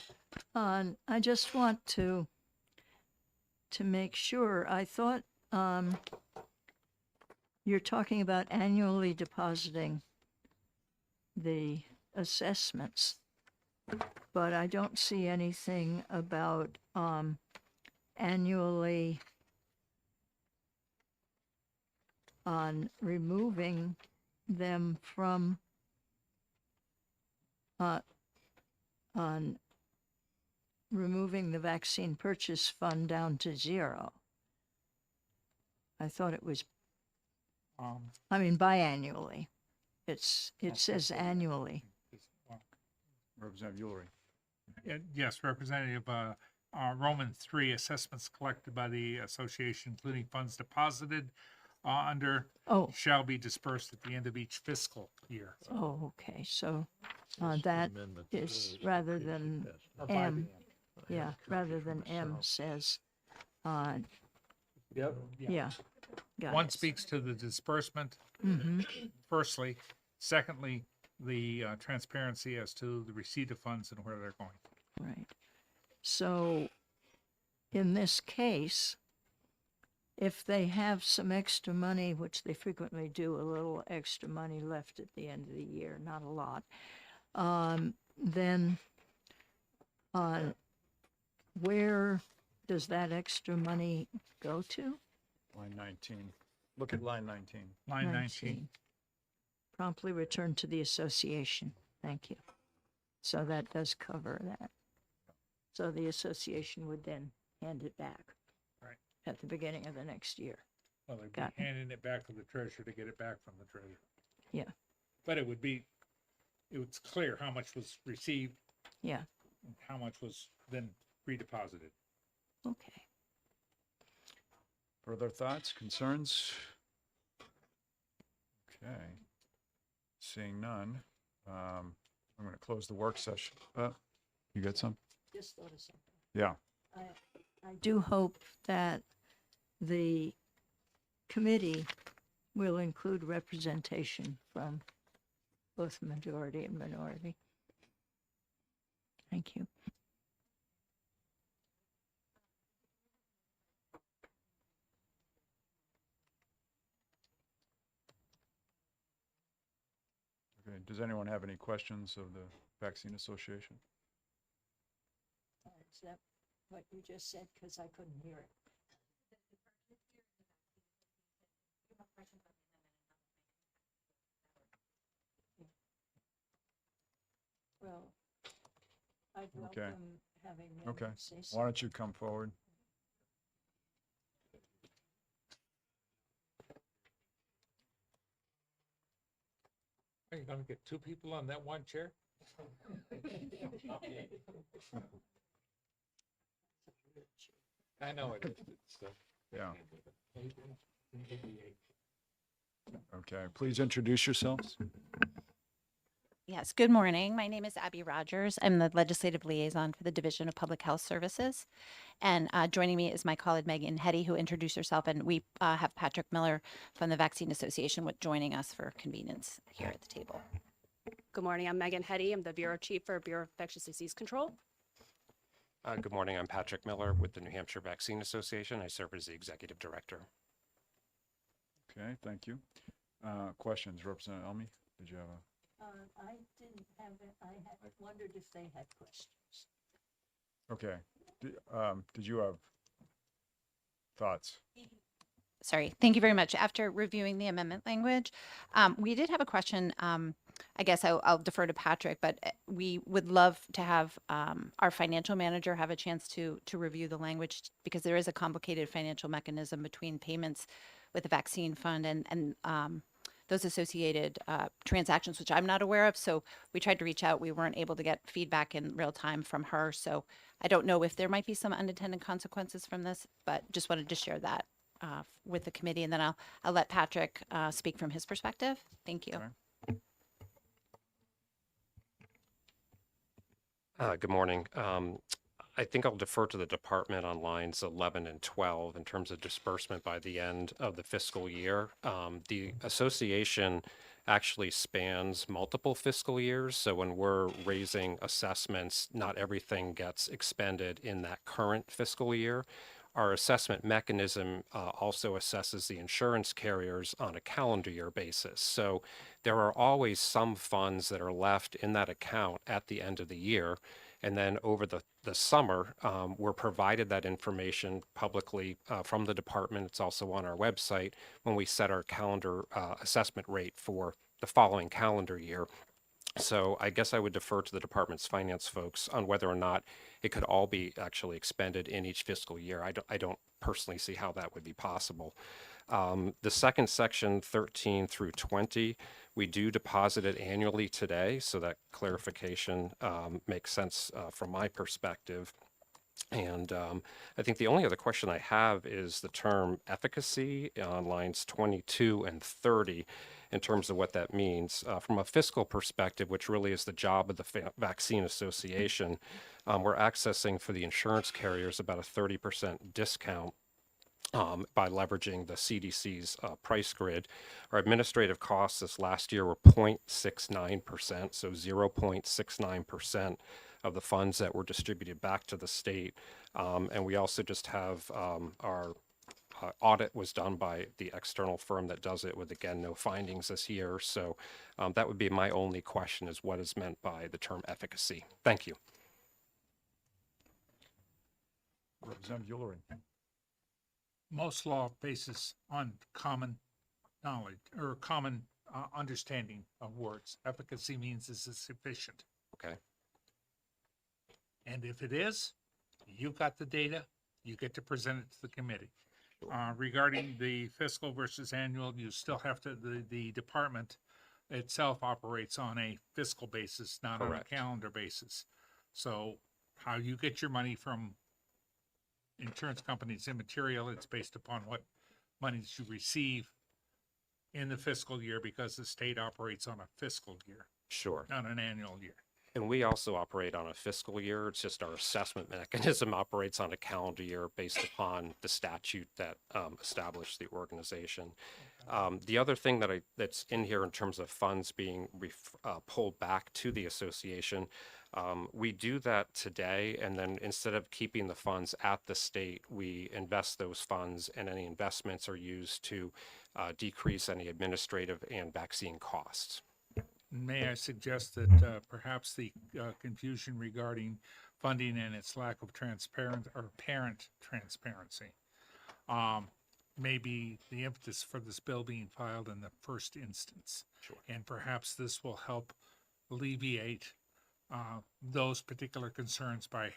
I just want to make sure. I thought you're talking about annually depositing the assessments, but I don't see anything about annually on removing them from on removing the vaccine purchase fund down to zero. I thought it was, biannually. It says annually. Representative Ulrey. Yes, Representative, Roman 3, assessments collected by the association, including funds deposited under, shall be dispersed at the end of each fiscal year. Oh, okay, so that is rather than M, yeah, rather than M says, Yep. yeah. Got One it. speaks to the disbursement, Mm-hmm. firstly. Secondly, the transparency as to the receipt of funds and where they're going. Right. So in this case, if they have some extra money, which they frequently do, a little extra money left at the end of the year, not a lot, then where does that extra money go to? Line 19. Look at line 19. Line 19. Promptly return to the association. Thank you. So that does cover that. So the association would then hand it back. Right. At the beginning of the next year. Well, they'd Got be it. handing it back to the treasurer to get it back from the treasurer. Yeah, But it was clear how much was received yeah, and how much was then redeposited. okay. Further thoughts, concerns? Okay. Seeing none, I'm going to close the work session. You got some? Just thought of something. Yeah. I do hope that the committee will include representation from both majority and minority. Thank you. Okay. Does anyone have any questions of the Vaccine Association? Is that what you just said? Because I couldn't hear it. Well, I'd Okay. welcome having them Okay. say Why something. don't you come forward? Are you gonna get two people on that one chair? I know it. Yeah. Okay. Please introduce yourselves. Yes, good morning. My name is Abby Rogers. I'm the Legislative Liaison for the Division of Public Health Services. And joining me is my colleague Megan Hetty, who introduced herself, and we have Patrick Miller from the Vaccine Association joining us for convenience here at the table. Good morning. I'm Megan Hetty. I'm the Bureau Chief for Bureau of Infectious Disease Control. Good morning. I'm Patrick Miller with the New Hampshire Vaccine Association. I serve as the Executive Director. Okay. Thank you. Questions, Representative Elmy? Did you have a? I didn't have it. I had wondered if they had questions. Okay. Did you have thoughts? Sorry, thank you very much. After reviewing the amendment language, we did have a question. I guess I'll defer to Patrick, but we would love to have our financial manager have a chance to review the language, because there is a complicated financial mechanism between payments with the vaccine fund and those associated transactions, which I'm not aware of. So we tried to reach out. We weren't able to get feedback in real time from her. So I don't know if there might be some unintended consequences from this, but just wanted to share that with the committee. And then I'll let Patrick speak from his perspective. Thank you. Okay. Good morning. I think I'll defer to the department on lines 11 and 12 in terms of disbursement by the end of the fiscal year. The association actually spans multiple fiscal years. So when we're raising assessments, not everything gets expended in that current fiscal year. Our assessment mechanism also assesses the insurance carriers on a calendar year basis. So there are always some funds that are left in that account at the end of the year. And then over the summer, we're provided that information publicly from the department. It's also on our website when we set our calendar assessment rate for the following calendar year. So I guess I would defer to the department's finance folks on whether or not it could all be actually expended in each fiscal year. I don't personally see how that would be possible. The second section, 13 through 20, we do deposit it annually today, so that clarification makes sense from my perspective. And I think the only other question I have is the term efficacy on lines 22 and 30 in terms of what that means. From a fiscal perspective, which really is the job of the Vaccine Association, we're accessing for the insurance carriers about a 30% discount by leveraging the CDC's price grid. Our administrative costs this last year were 0.69%, so 0.69% of the funds that were distributed back to the state. And we also just have our audit was done by the external firm that does it with, again, no findings this year. So that would be my only question, is what is meant by the term efficacy. Thank you. Representative Ullering. Most law bases on common knowledge or common understanding of words. Efficacy means is it sufficient? Okay. And if it is, you've got the data, you get to present it to the committee. Regarding the fiscal versus annual, you still have to, the department itself operates on a fiscal basis, not on a Correct. calendar basis. So how you get your money from insurance companies immaterial. It's based upon what monies you receive in the fiscal year, because the state operates on a fiscal year, Sure. not an annual year. And we also operate on a fiscal year. It's just our assessment mechanism operates on a calendar year based upon the statute that established the organization. The other thing that's in here in terms of funds being pulled back to the association, we do that today, and then instead of keeping the funds at the state, we invest those funds, and any investments are used to decrease any administrative and vaccine costs. May I suggest that perhaps the confusion regarding funding and its lack of transparent or parent transparency may be the impetus for this bill being filed in the first instance. Sure. And perhaps this will help alleviate those particular concerns by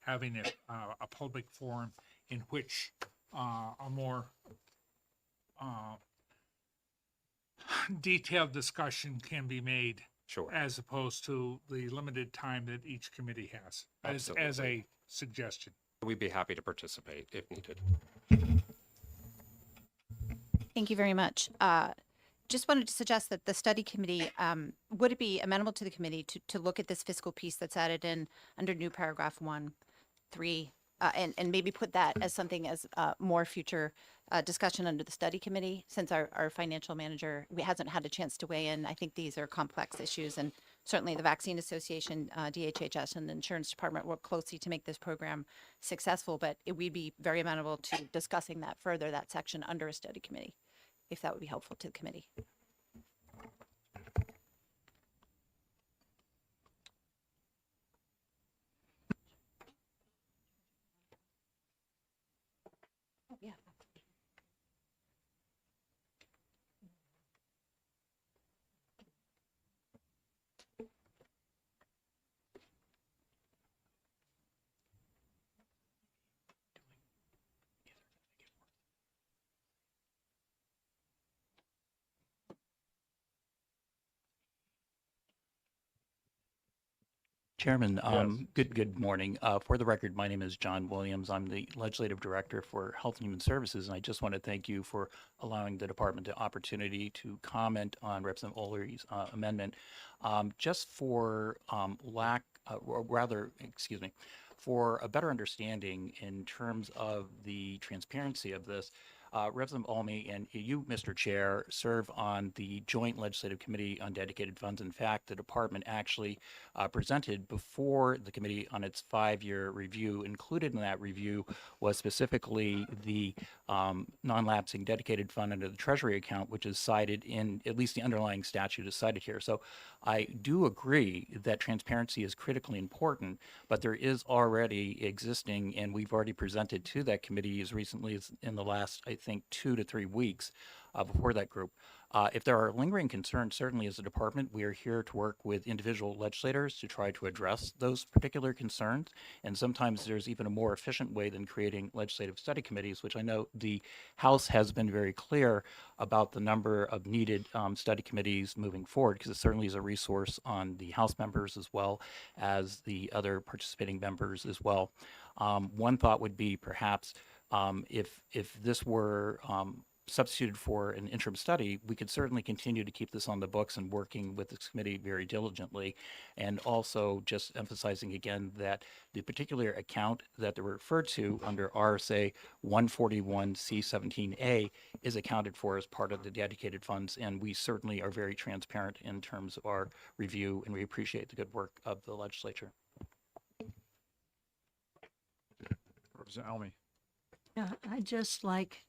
having a public forum in which a more detailed discussion can be made. Sure. As opposed to the limited time that each committee has, as Absolutely. a suggestion. We'd be happy to participate if needed. Thank you very much. Just wanted to suggest that the study committee, would it be amenable to the committee to look at this fiscal piece that's added in under new paragraph 1.3, and maybe put that as something as more future discussion under the study committee, since our financial manager hasn't had a chance to weigh in. I think these are complex issues, and certainly the Vaccine Association, DHHS, and the Insurance Department work closely to make this program successful, but we'd be very amenable to discussing that further, that section under a study committee, if that would be helpful to the committee. Yeah. Chairman, good morning. For the record, my name is John Williams. I'm the Legislative Director for Health and Human Services, and I just want to thank you for allowing the department the opportunity to comment on Representative Ulrich's amendment. Just for for a better understanding in terms of the transparency of this, Representative Almy and you, Mr. Chair, serve on the Joint Legislative Committee on Dedicated Funds. In fact, the department actually presented before the committee on its 5-year review. Included in that review was specifically the non-lapsing dedicated fund under the Treasury account, which is cited in, at least the underlying statute is cited here. So I do agree that transparency is critically important, but there is already existing, and we've already presented to that committee as recently as in the last, I think, 2 to 3 weeks before that group. If there are lingering concerns, certainly as a department, we are here to work with individual legislators to try to address those particular concerns. And sometimes there's even a more efficient way than creating legislative study committees, which I know the House has been very clear about the number of needed study committees moving forward, because it certainly is a resource on the House members as well as the other participating members as well. One thought would be perhaps if this were substituted for an interim study, we could certainly continue to keep this on the books and working with this committee very diligently. And also just emphasizing again that the particular account that they were referred to under RSA 141C17A is accounted for as part of the dedicated funds. And we certainly are very transparent in terms of our review, and we appreciate the good work of the legislature. Representative Almy. Yeah, I'd just like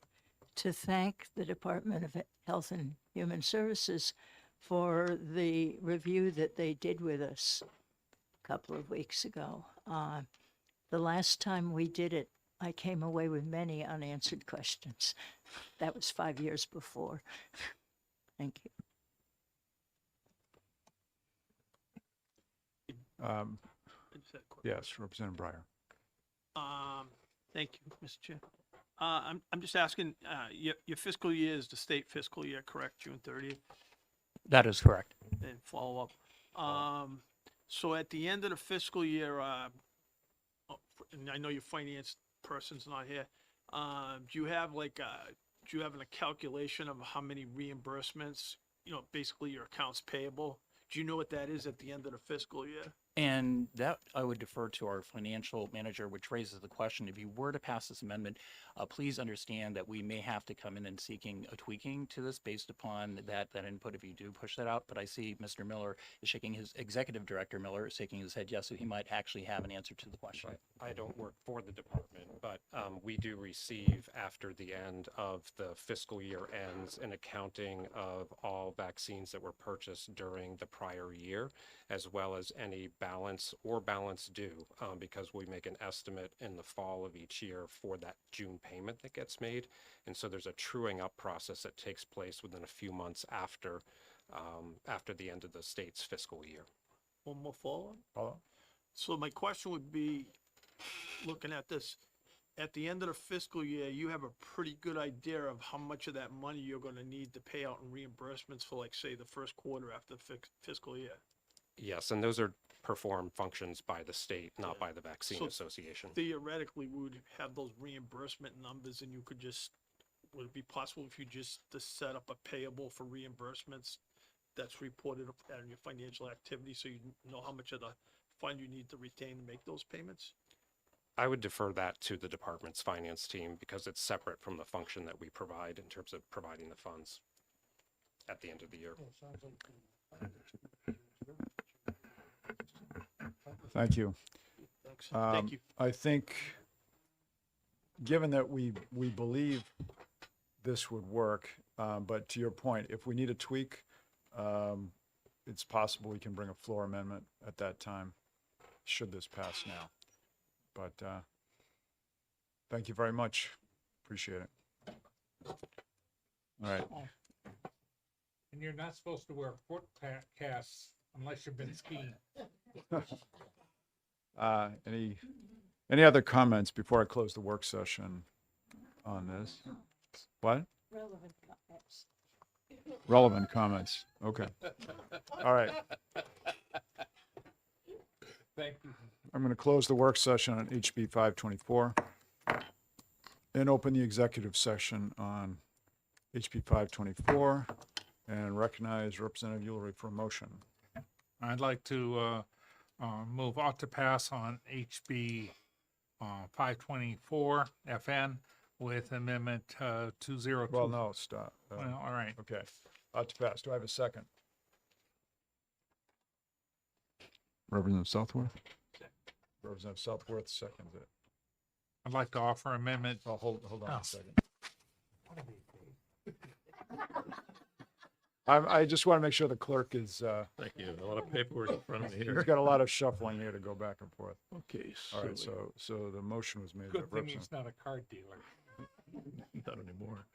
to thank the Department of Health and Human Services for the review that they did with us a couple of weeks ago. The last time we did it, I came away with many unanswered questions. That was 5 years before. Thank you. Yes, Representative Breyer. Thank you, Mr. Chair. I'm just asking, your fiscal year is the state fiscal year, correct, June 30th? That is correct. And follow up. So at the end of the fiscal year, and I know your finance person's not here, do you have a calculation of how many reimbursements, basically your accounts payable? Do you know what that is at the end of the fiscal year? And that I would defer to our financial manager, which raises the question, if you were to pass this amendment, please understand that we may have to come in and seeking a tweaking to this based upon that input if you do push that out. But I see Mr. Miller is shaking his, Executive Director Miller is shaking his head yes, so he might actually have an answer to the question. I don't work for the department, but we do receive after the end of the fiscal year ends an accounting of all vaccines that were purchased during the prior year, as well as any balance or balance due, because we make an estimate in the fall of each year for that June payment that gets made. And so there's a truing up process that takes place within a few months after the end of the state's fiscal year. One more follow-up? So my question would be, looking at this, at the end of the fiscal year, you have a pretty good idea of how much of that money you're going to need to pay out in reimbursements for, like, say, the first quarter after the fiscal year. Yes, and those are performed functions by the state, not by the Vaccine So Association. Theoretically, we would have those reimbursement numbers, and you could just, would it be possible if you just to set up a payable for reimbursements that's reported on your financial activity, so you know how much of the fund you need to retain to make those payments? I would defer that to the department's finance team because it's separate from the function that we provide in terms of providing the funds at the end of the year. Thank you. Thanks. Thank you. I think, given that we believe this would work, but to your point, if we need a tweak, it's possible we can bring a floor amendment at that time, should this pass now. But thank you very much. Appreciate it. All right. And you're not supposed to wear foot casts unless you've been skiing. Any other comments before I close the work session on this? What? Relevant comments. Relevant comments. Okay. All right. Thank you. I'm going to close the work session on HB 524 and open the executive session on HB 524 and recognize Representative Ulrich for a motion. I'd like to move ought to pass on HB 524 FN with amendment 202. Well, no, stop. Well, all right. Okay. Ought to pass. Do I have a second? Representative Southworth? Representative Southworth seconds it. I'd like to offer amendment. Oh, hold on a second. I just want to make sure the clerk is, Thank you. A lot of paperwork in front of me he's here. got a lot of shuffling here to go back and forth. Okay, All right, silly. so the motion was made by Good thing he's Representative, not a card dealer. Not anymore.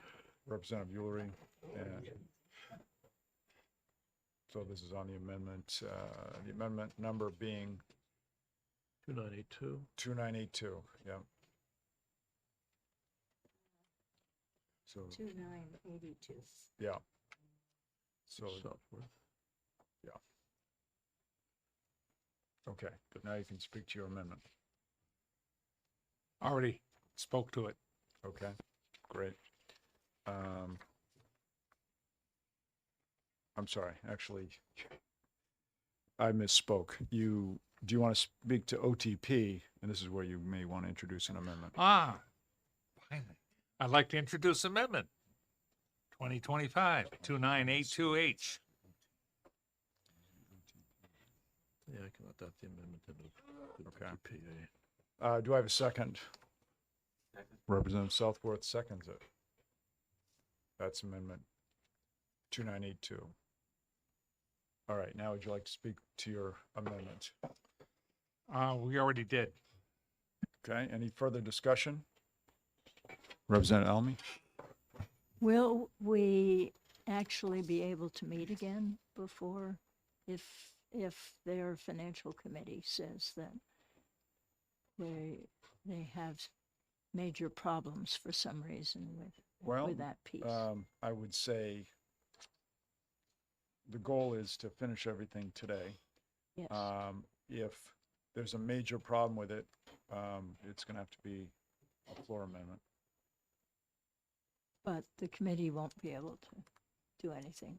Representative Ulrich. And so this is on the amendment number being 2982. 2982, yeah. So, 2982. yeah. So, Southworth. okay, now you can speak to your amendment. Already spoke to it. Okay, great. I'm sorry, actually, I misspoke. Do you want to speak to OTP? And this is where you may want to introduce an amendment. Ah, finally. I'd like to introduce amendment 2025-2982H. Yeah, I can adopt the amendment to the Okay. PA. Do I have a second? Representative Southworth seconds it. That's amendment 2982. All right, now would you like to speak to your amendment? We already did. Okay, any further discussion? Representative Almy? Will we actually be able to meet again before, if their financial committee says that they have major problems for some reason with that piece? I would say the goal is to finish everything today. Yes. If there's a major problem with it, it's going to have to be a floor amendment. But the committee won't be able to do anything.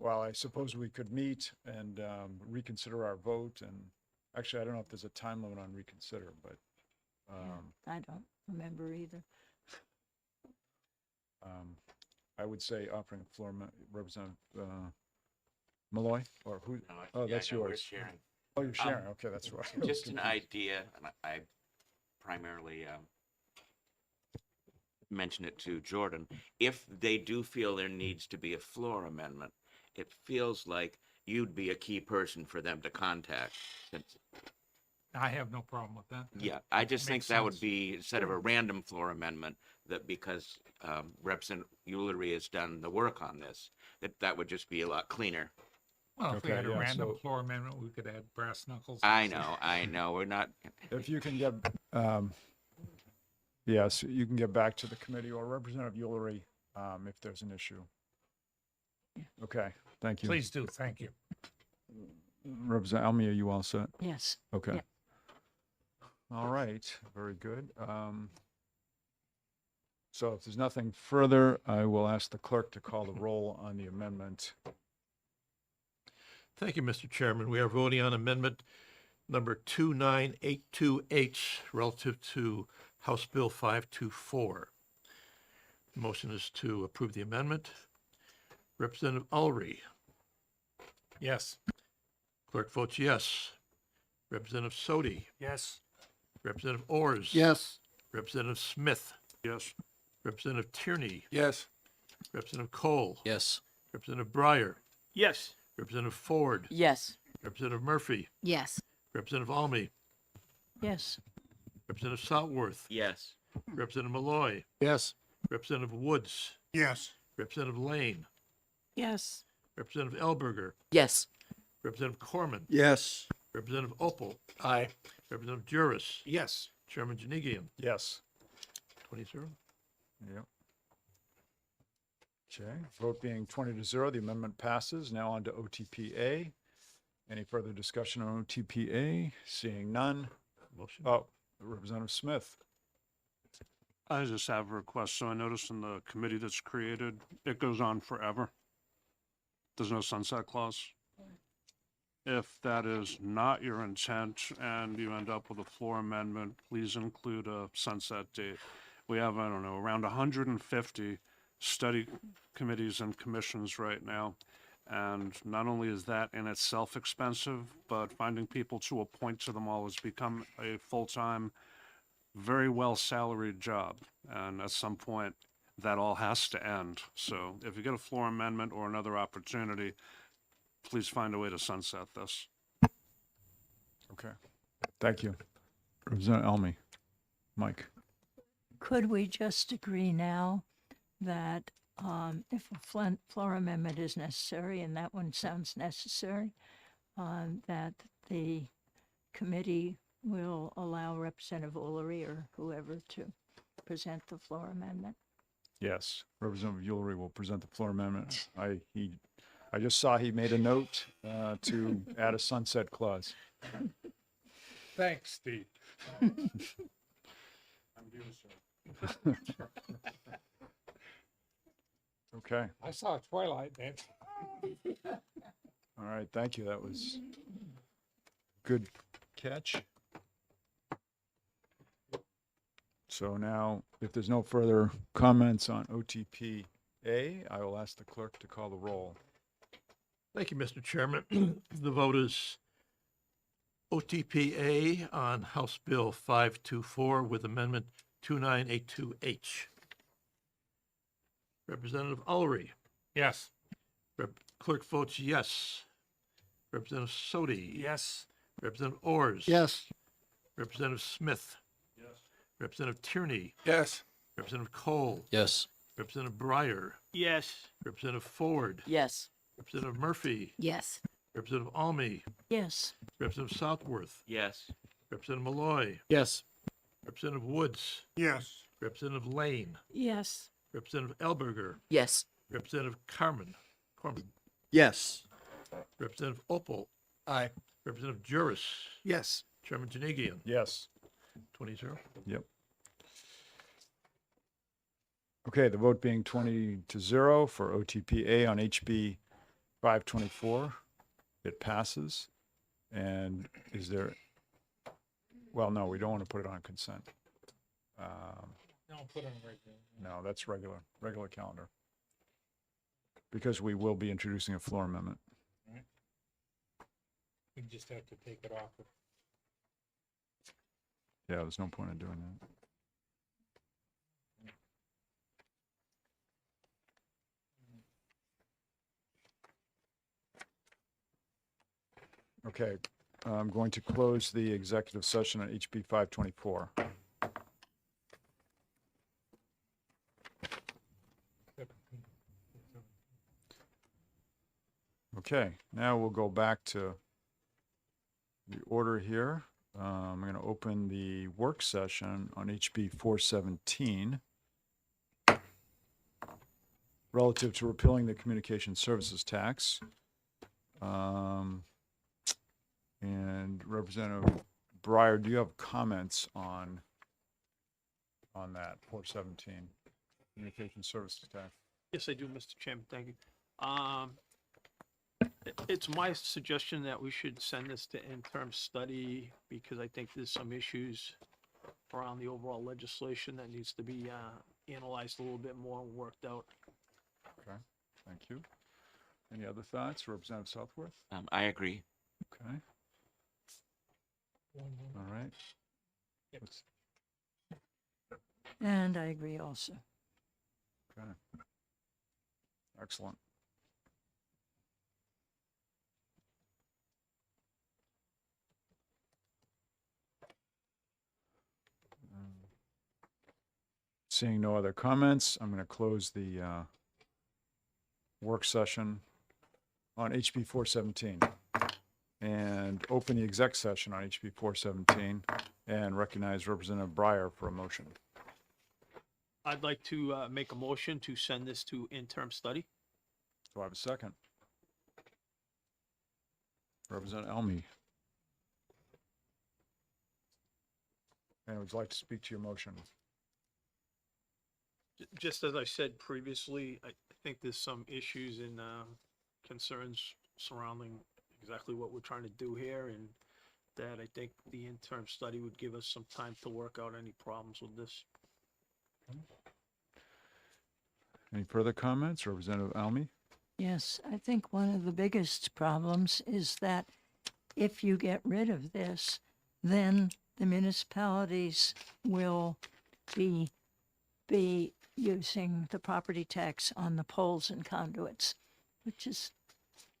Well, I suppose we could meet and reconsider our vote. And actually, I don't know if there's a time limit on reconsider, but I don't remember either. I would say offering a floor, Representative Malloy, or who? Oh, Yeah, that's no, we're yours. sharing. Oh, you're sharing. Okay, that's right. I was Just an confused. idea, and I primarily mentioned it to Jordan. If they do feel there needs to be a floor amendment, it feels like you'd be a key person for them to contact. I have no problem with that. Yeah, I just think Makes that would sense. be, instead of a random floor amendment, that because Representative Ullery has done the work on this, that would just be a lot cleaner. Well, if we Okay, had a yeah, random so- floor amendment, we could add brass knuckles. I know, we're not, If you can get, yes, you can get back to the committee or Representative Ullery if there's an issue. Okay, thank you. Please do, thank you. Representative Almy, are you all set? Yes. Okay. Yep. All right, very good. So if there's nothing further, I will ask the clerk to call the roll on the amendment. Thank you, Mr. Chairman. We are voting on amendment number 2982H relative to House Bill 524. The motion is to approve the amendment. Representative Ullery. Yes. Clerk votes yes. Representative Sodi. Yes. Representative Ors. Yes. Representative Smith. Yes. Representative Tierney. Yes. Representative Cole. Yes. Representative Breyer. Yes. Representative Ford. Yes. Representative Murphy. Yes. Representative Almy. Yes. Representative Southworth. yes. Representative Malloy. Yes. Representative Woods. Yes. Representative Lane. Yes. Representative Elberger. Yes. Representative Corman. Yes. Representative Opel. Aye. Representative Juris. Yes. Chairman Janigian. Yes. 20-0. Yep. Okay, vote being 20-0, the amendment passes. Now on to OTPA. Any further discussion on OTPA? Seeing none. Motion. Oh, Representative Smith. I just have a request. So I noticed in the committee that's created, it goes on forever. There's no sunset clause. If that is not your intent and you end up with a floor amendment, please include a sunset date. We have, I don't know, around 150 study committees and commissions right now. And not only is that in itself expensive, but finding people to appoint to them all has become a full-time, very well salaried job. And at some point, that all has to end. So if you get a floor amendment or another opportunity, please find a way to sunset this. Okay, thank you. Representative Almy. Mike. Could we just agree now that if a floor amendment is necessary, and that one sounds necessary, that the committee will allow Representative Ullery or whoever to present the floor amendment? Yes, Representative Ullery will present the floor amendment. I just saw he made a note to add a sunset clause. Thanks, Steve. Okay. I saw Twilight, man. All right. Thank you. That was good catch. So now, if there's no further comments on OTPA, I will ask the clerk to call the roll. Thank you, Mr. Chairman. The vote is OTPA on House Bill 524 with Amendment 2982H. Representative Ulrey. Yes. Clerk votes yes. Representative Sodi. Yes. Representative Ors. Yes. Representative Smith. Yes. Representative Tierney. Yes. Representative Cole. Yes. Representative Breyer. Yes. Representative Ford. Yes. Representative Murphy. Yes. Representative Almy. Yes. Representative Southworth. Yes. Representative Malloy. Yes. Representative Woods. Yes. Representative Lane. Yes. Representative Elberger. Yes. Representative Corman. Yes. Representative Opal. Aye. Representative Juris. Yes. Chairman Janagian. Yes. 20-0. Yep. Okay, the vote being 20-0 for OTPA on HB 524. It passes. And is there, well, no, we don't want to put it on consent. No, put on right there. No, that's regular calendar. Because we will be introducing a floor amendment. We just have to take it off. Yeah, there's no point in doing that. Okay, I'm going to close the executive session on HB 524. Okay, now we'll go back to the order here. I'm going to open the work session on HB 417 relative to repealing the communication services tax. And Representative Breyer, do you have comments on that 417 communication services tax? Yes, I do, Mr. Chairman. Thank you. It's my suggestion that we should send this to interim study because I think there's some issues around the overall legislation that needs to be analyzed a little bit more and worked out. Okay, thank you. Any other thoughts, Representative Southworth? I agree. Okay. All right. Let's- And I agree also. Okay. Excellent. Seeing no other comments, I'm going to close the work session on HB 417 and open the exec session on HB 417 and recognize Representative Breyer for a motion. I'd like to make a motion to send this to interim study. Do I have a second? Representative Elmy. And would you like to speak to your motion? Just as I said previously, I think there's some issues and concerns surrounding exactly what we're trying to do here, and that I think the interim study would give us some time to work out any problems with this. Any further comments, Representative Almy? Yes, I think one of the biggest problems is that if you get rid of this, then the municipalities will be using the property tax on the poles and conduits, which is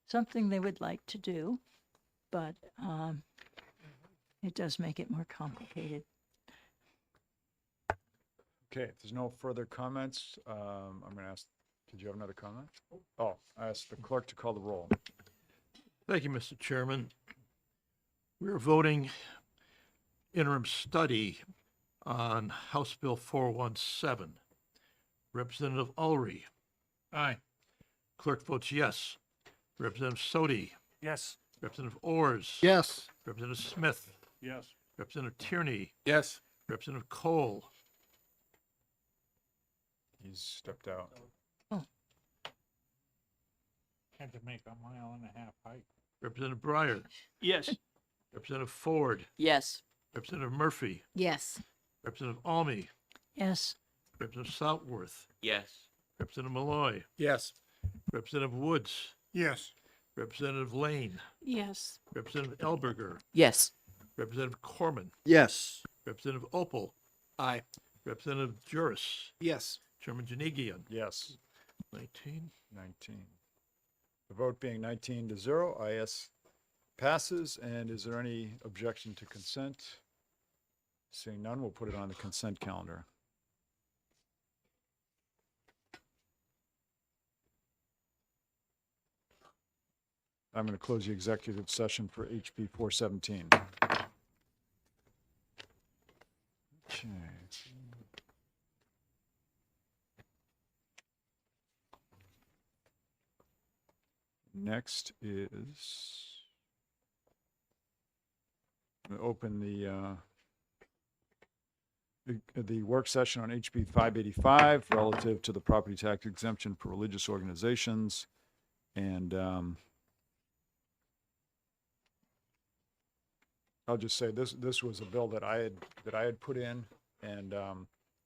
something they would like to do, but it does make it more complicated. Okay, if there's no further comments, I'm going to ask, did you have another comment? Oh, I asked the clerk to call the roll. Thank you, Mr. Chairman. We're voting interim study on House Bill 417. Representative Ulrey. Aye. Clerk votes yes. Representative Sodi. Yes. Representative Ors. Yes. Representative Smith. Yes. Representative Tierney. Yes. Representative Cole. He's stepped out. Oh. Had to make a 1.5-mile hike. Representative Breyer, Yes. Representative Ford, Yes. Representative Murphy, Yes. Representative Almy, Yes. Representative Southworth, Yes. Representative Malloy, Yes. Representative Woods, Yes. Representative Lane, Yes. Representative Elberger, Yes. Representative Corman, Yes. Representative Opal, Aye. Representative Juris, Yes. Chairman Janigian, Yes. 19. 19. The vote being 19-0, IS passes. And is there any objection to consent? Seeing none, we'll put it on the consent calendar. I'm going to close the executive session for HB 417. Okay. Next is open the work session on HB 585 relative to the property tax exemption for religious organizations. And I'll just say this was a bill that I had put in, and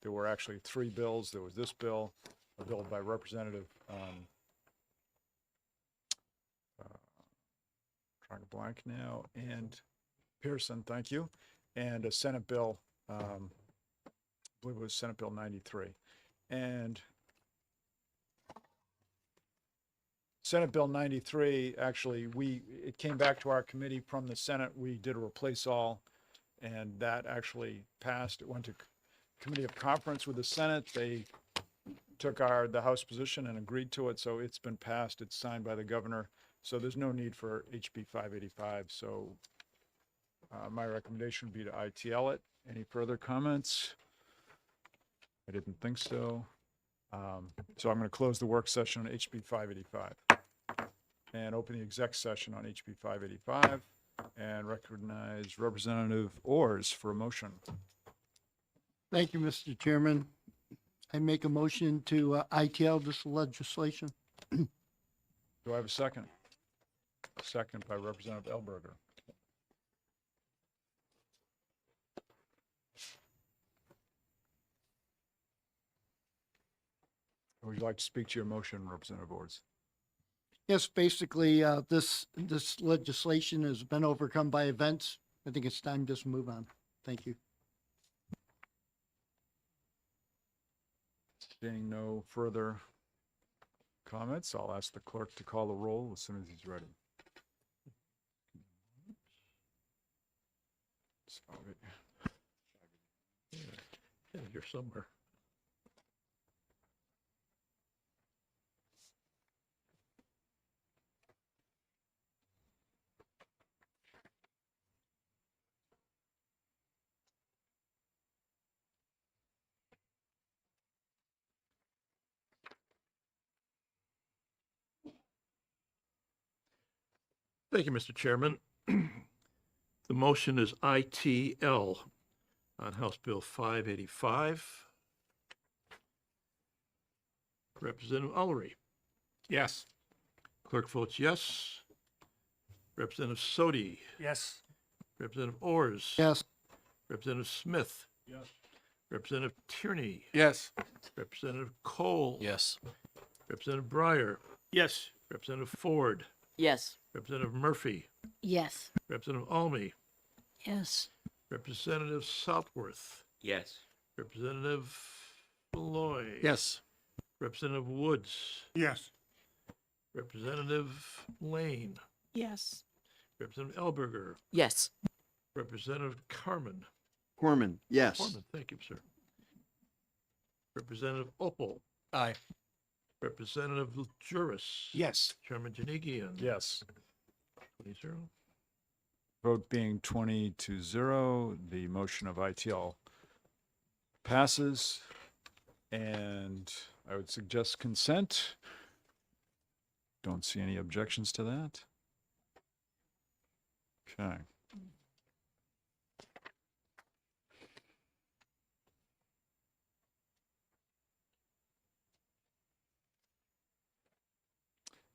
there were actually 3 bills. There was this bill, a bill by Representative trying to blank now, and Pearson, thank you, and a Senate bill, I believe it was Senate Bill 93. And Senate Bill 93, actually, it came back to our committee from the Senate. We did a replace all, and that actually passed. It went to Committee of Conference with the Senate. They took the House position and agreed to it, so it's been passed. It's signed by the governor. So there's no need for HB 585. So my recommendation would be to ITL it. Any further comments? I didn't think so. So I'm going to close the work session on HB 585 and open the exec session on HB 585 and recognize Representative Ors for a motion. Thank you, Mr. Chairman. I make a motion to ITL this legislation. Do I have a second? Second by Representative Elberger. Would you like to speak to your motion, Representative Ors? Yes, basically, this legislation has been overcome by events. I think it's time to just move on. Thank you. Seeing no further comments, I'll ask the clerk to call the roll as soon as he's ready. Yeah, you're somewhere. Thank you, Mr. Chairman. The motion is ITL on House Bill 585. Representative Ullery. Yes. Clerk votes yes. Representative Sodi. Yes. Representative Ors. Yes. Representative Smith. Yes. Representative Tierney. Yes. Representative Cole. Yes. Representative Breyer. Yes. Representative Ford. Yes. Representative Murphy. Yes. Representative Almy. Yes. Representative Southworth. Yes. Representative Malloy. Yes. Representative Woods. Yes. Representative Lane. Yes. Representative Elberger. Yes. Representative Carmen. Corman, yes. Corman, thank you, sir. Representative Opal. Aye. Representative Juris. Yes. Chairman Janigian. Yes. 20-0. Vote being 20-0, the motion of ITL passes. And I would suggest consent. Don't see any objections to that. Okay.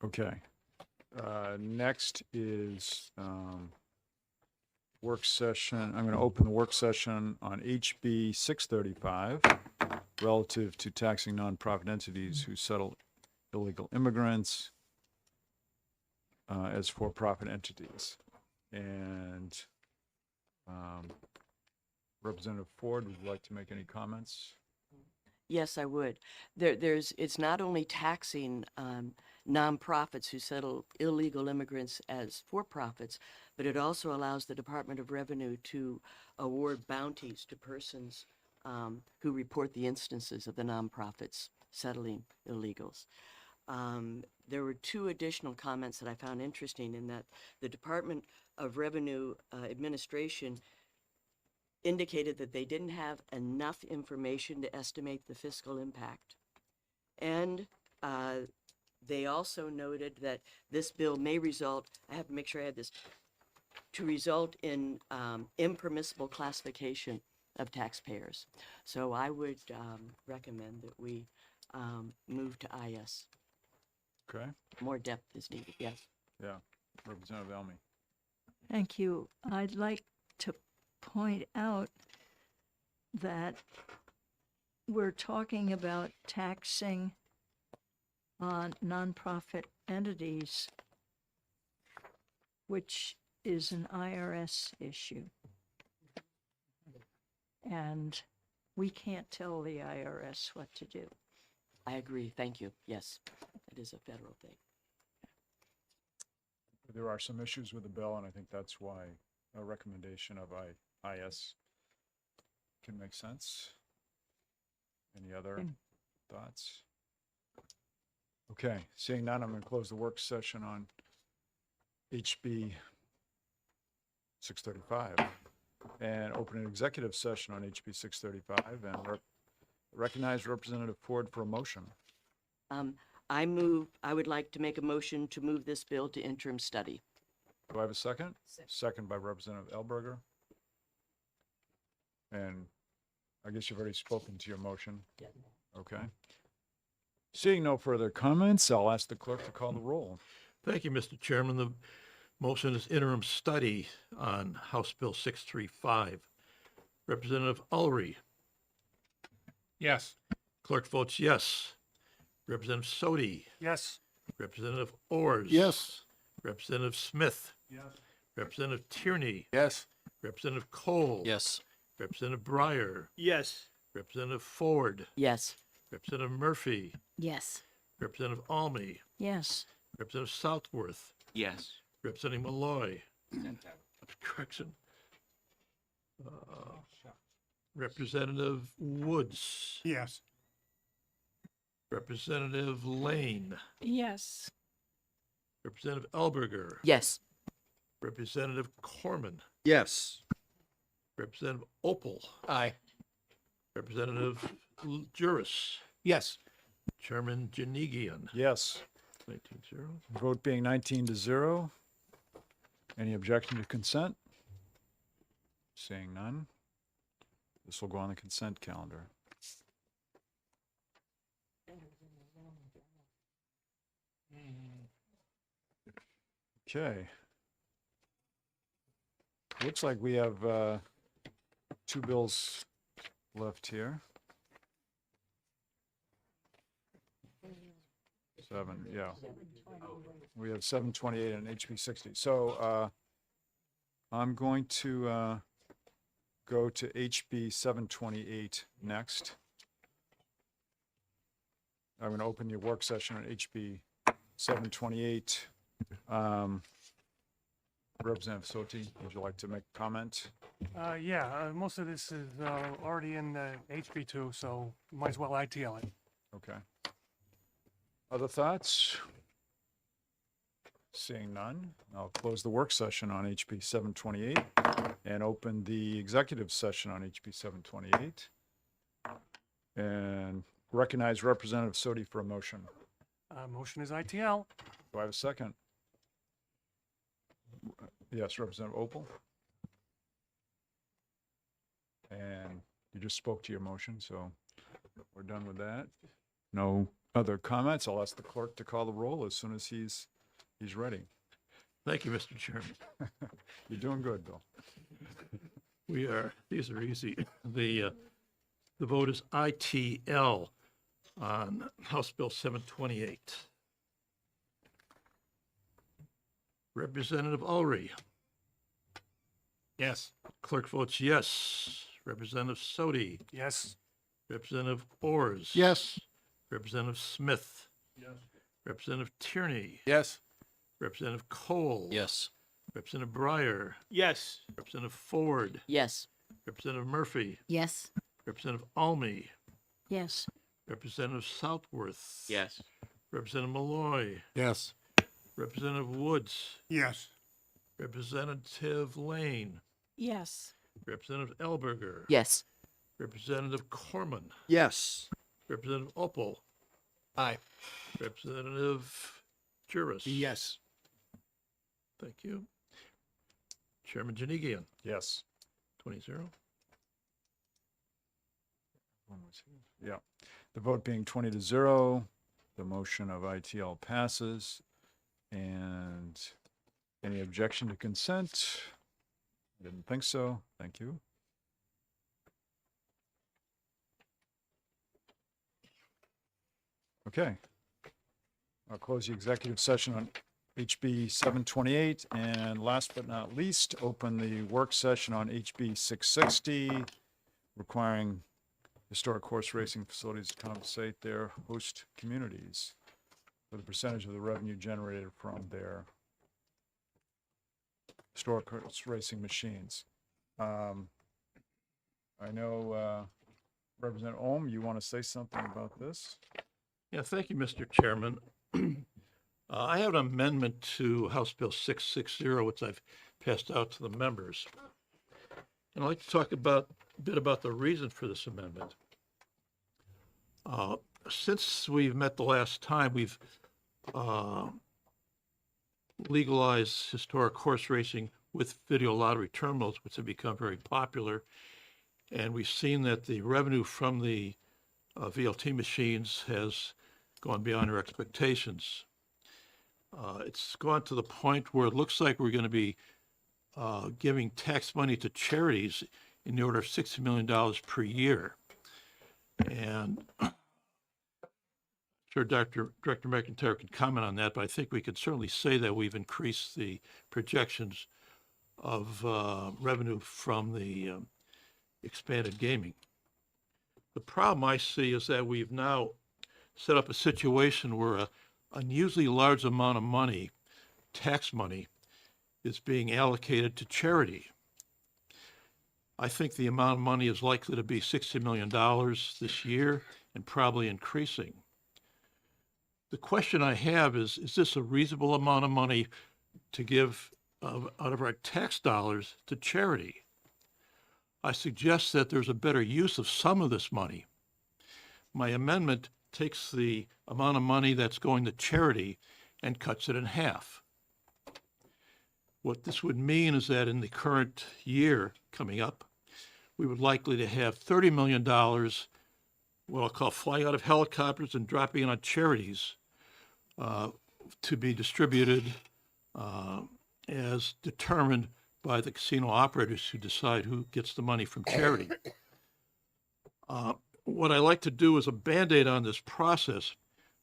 Okay. Next is work session. I'm going to open the work session on HB 635 relative to taxing nonprofit entities who settle illegal immigrants as for-profit entities. And Representative Ford, would you like to make any comments? Yes, I would. It's not only taxing nonprofits who settle illegal immigrants as for-profits, but it also allows the Department of Revenue to award bounties to persons who report the instances of the nonprofits settling illegals. There were two additional comments that I found interesting in that the Department of Revenue Administration indicated that they didn't have enough information to estimate the fiscal impact. And they also noted that this bill may result, I have to make sure I had this, to result in impermissible classification of taxpayers. So I would recommend that we move to IS. Okay. More depth is needed, yes. Yeah. Representative Elmy. Thank you. I'd like to point out that we're talking about taxing on nonprofit entities, which is an IRS issue. And we can't tell the IRS what to do. I agree. Thank you. Yes, it is a federal thing. There are some issues with the bill, and I think that's why a recommendation of IS can make sense. Any other thoughts? Okay, seeing none, I'm going to close the work session on HB 635 and open an executive session on HB 635 and recognize Representative Ford for a motion. I would like to make a motion to move this bill to interim study. Do I have a second? Second by Representative Elberger. And I guess you've already spoken to your motion. Yeah. Okay. Seeing no further comments, I'll ask the clerk to call the roll. Thank you, Mr. Chairman. The motion is interim study on House Bill 635. Representative Ulrey. Yes. Clerk votes yes. Representative Sodi. Yes. Representative Ors. Yes. Representative Smith. Yes. Representative Tierney. Yes. Representative Cole. Yes. Representative Breyer. Yes. Representative Ford. Yes. Representative Murphy. Yes. Representative Almy. Yes. Representative Southworth. Yes. Representing Malloy. Correction. Representative Woods. Yes. Representative Lane. Yes. Representative Elberger. Yes. Representative Corman. Yes. Representative Opal. Aye. Representative Juris. Yes. Chairman Janigian. Yes. 19-0. Vote being 19-0. Any objection to consent? Seeing none. This will go on the consent calendar. Okay. Looks like we have two bills left here. 7, yeah. We have 728 and HB 60. So I'm going to go to HB 728 next. I'm going to open your work session on HB 728. Representative Soti, would you like to make a comment? Most of this is already in HB2, so might as well ITL it. Okay. Other thoughts? Seeing none, I'll close the work session on HB 728 and open the executive session on HB 728. And recognize Representative Soti for a motion. Motion is ITL. Do I have a second? Yes, Representative Opal. And you just spoke to your motion, so we're done with that. No other comments. I'll ask the clerk to call the roll as soon as he's He's ready. Thank you, Mr. Chairman. You're doing good, Bill. These are easy. The vote is ITL on House Bill 728. Representative Ulrey. Yes. Clerk votes yes. Representative Sodi. Yes. Representative Ors. Yes. Representative Smith. Yes. Representative Tierney. Yes. Representative Cole. Yes. Representative Breyer. Yes. Representative Ford. Yes. Representative Murphy. Yes. Representative Almy. Yes. Representative Southworth. Yes. Representative Malloy. Yes. Representative Woods. Yes. Representative Lane. Yes. Representative Elberger. Yes. Representative Corman. Yes. Representative Opel. Aye. Representative Juris. Yes. Thank you. Chairman Janigian, Yes. 20-0. Yeah. The vote being 20-0, the motion of ITL passes. And any objection to consent? I didn't think so. Thank you. Okay. I'll close the executive session on HB 728. And last but not least, open the work session on HB 660, requiring historic horse racing facilities to compensate their host communities for the percentage of the revenue generated from their historic horse racing machines. I know Representative Ohm, you want to say something about this? Yeah, thank you, Mr. Chairman. I have an amendment to House Bill 660, which I've passed out to the members. And I'd like to talk a bit about the reason for this amendment. Since we've met the last time, we've legalized historic horse racing with video lottery terminals, which have become very popular. And we've seen that the revenue from the VLT machines has gone beyond our expectations. It's gone to the point where it looks like we're going to be giving tax money to charities in the order of $60 million per year. And I'm sure Director McIntyre could comment on that, but I think we could certainly say that we've increased the projections of revenue from the expanded gaming. The problem I see is that we've now set up a situation where an unusually large amount of money, tax money, is being allocated to charity. I think the amount of money is likely to be $60 million this year and probably increasing. The question I have is this a reasonable amount of money to give out of our tax dollars to charity? I suggest that there's a better use of some of this money. My amendment takes the amount of money that's going to charity and cuts it in half. What this would mean is that in the current year coming up, we would likely to have $30 million, what I'll call flying out of helicopters and dropping in on charities to be distributed as determined by the casino operators who decide who gets the money from charity. What I like to do is a Band-Aid on this process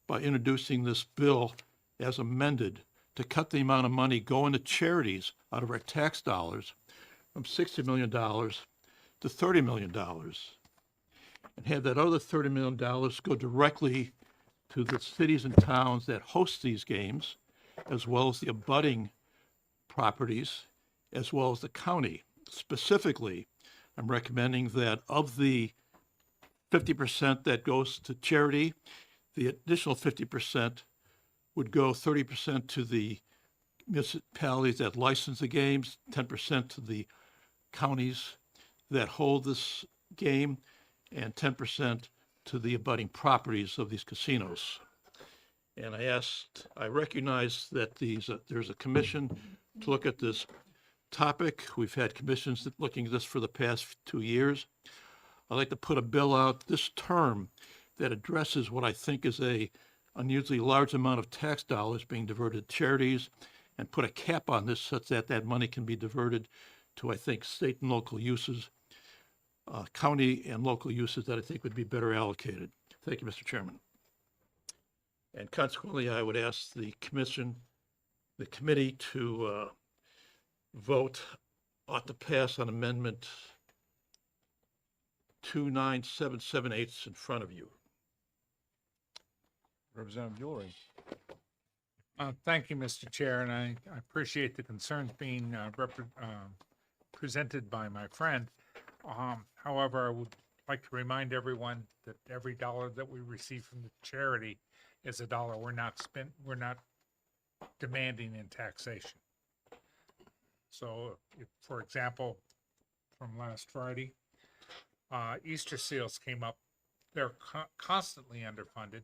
by introducing this bill as amended to cut the amount of money going to charities out of our tax dollars from $60 million to $30 million, and have that other $30 million go directly to the cities and towns that host these games, as well as the abutting properties, as well as the county. Specifically, I'm recommending that of the 50% that goes to charity, the additional 50% would go 30% to the municipalities that license the games, 10% to the counties that hold this game, and 10% to the abutting properties of these casinos. And I recognize that there's a commission to look at this topic. We've had commissions looking at this for the past 2 years. I'd like to put a bill out this term that addresses what I think is a unusually large amount of tax dollars being diverted to charities and put a cap on this such that that money can be diverted to, I think, state and local uses, county and local uses that I think would be better allocated. Thank you, Mr. Chairman. And consequently, I would ask the committee to vote ought to pass on amendment 29778 in front of you. Representative Ulrich. Thank you, Mr. Chair, and I appreciate the concerns being presented by my friend. However, I would like to remind everyone that every dollar that we receive from the charity is a dollar we're not demanding in taxation. So, if, for example, from last Friday, Easter seals came up. They're constantly underfunded.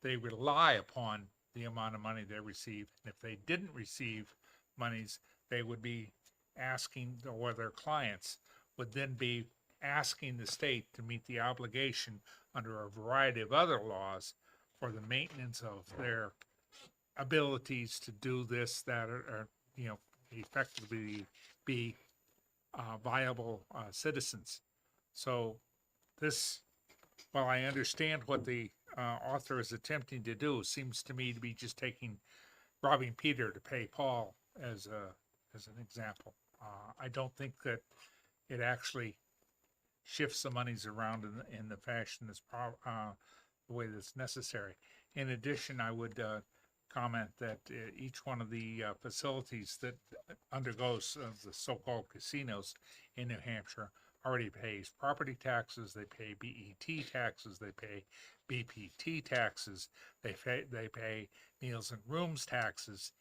They rely upon the amount of money they receive. And if they didn't receive monies, they would be asking, or their clients would then be asking the state to meet the obligation under a variety of other laws for the maintenance of their abilities to do this, that, or effectively be viable citizens. So this, while I understand what the author is attempting to do, seems to me to be just robbing Peter to pay Paul as an example. I don't think that it actually shifts the monies around in the fashion that's the way that's necessary. In addition, I would comment that each one of the facilities that undergoes the so-called casinos in New Hampshire already pays property taxes, they pay BET taxes, they pay BPT taxes, they pay meals and rooms taxes.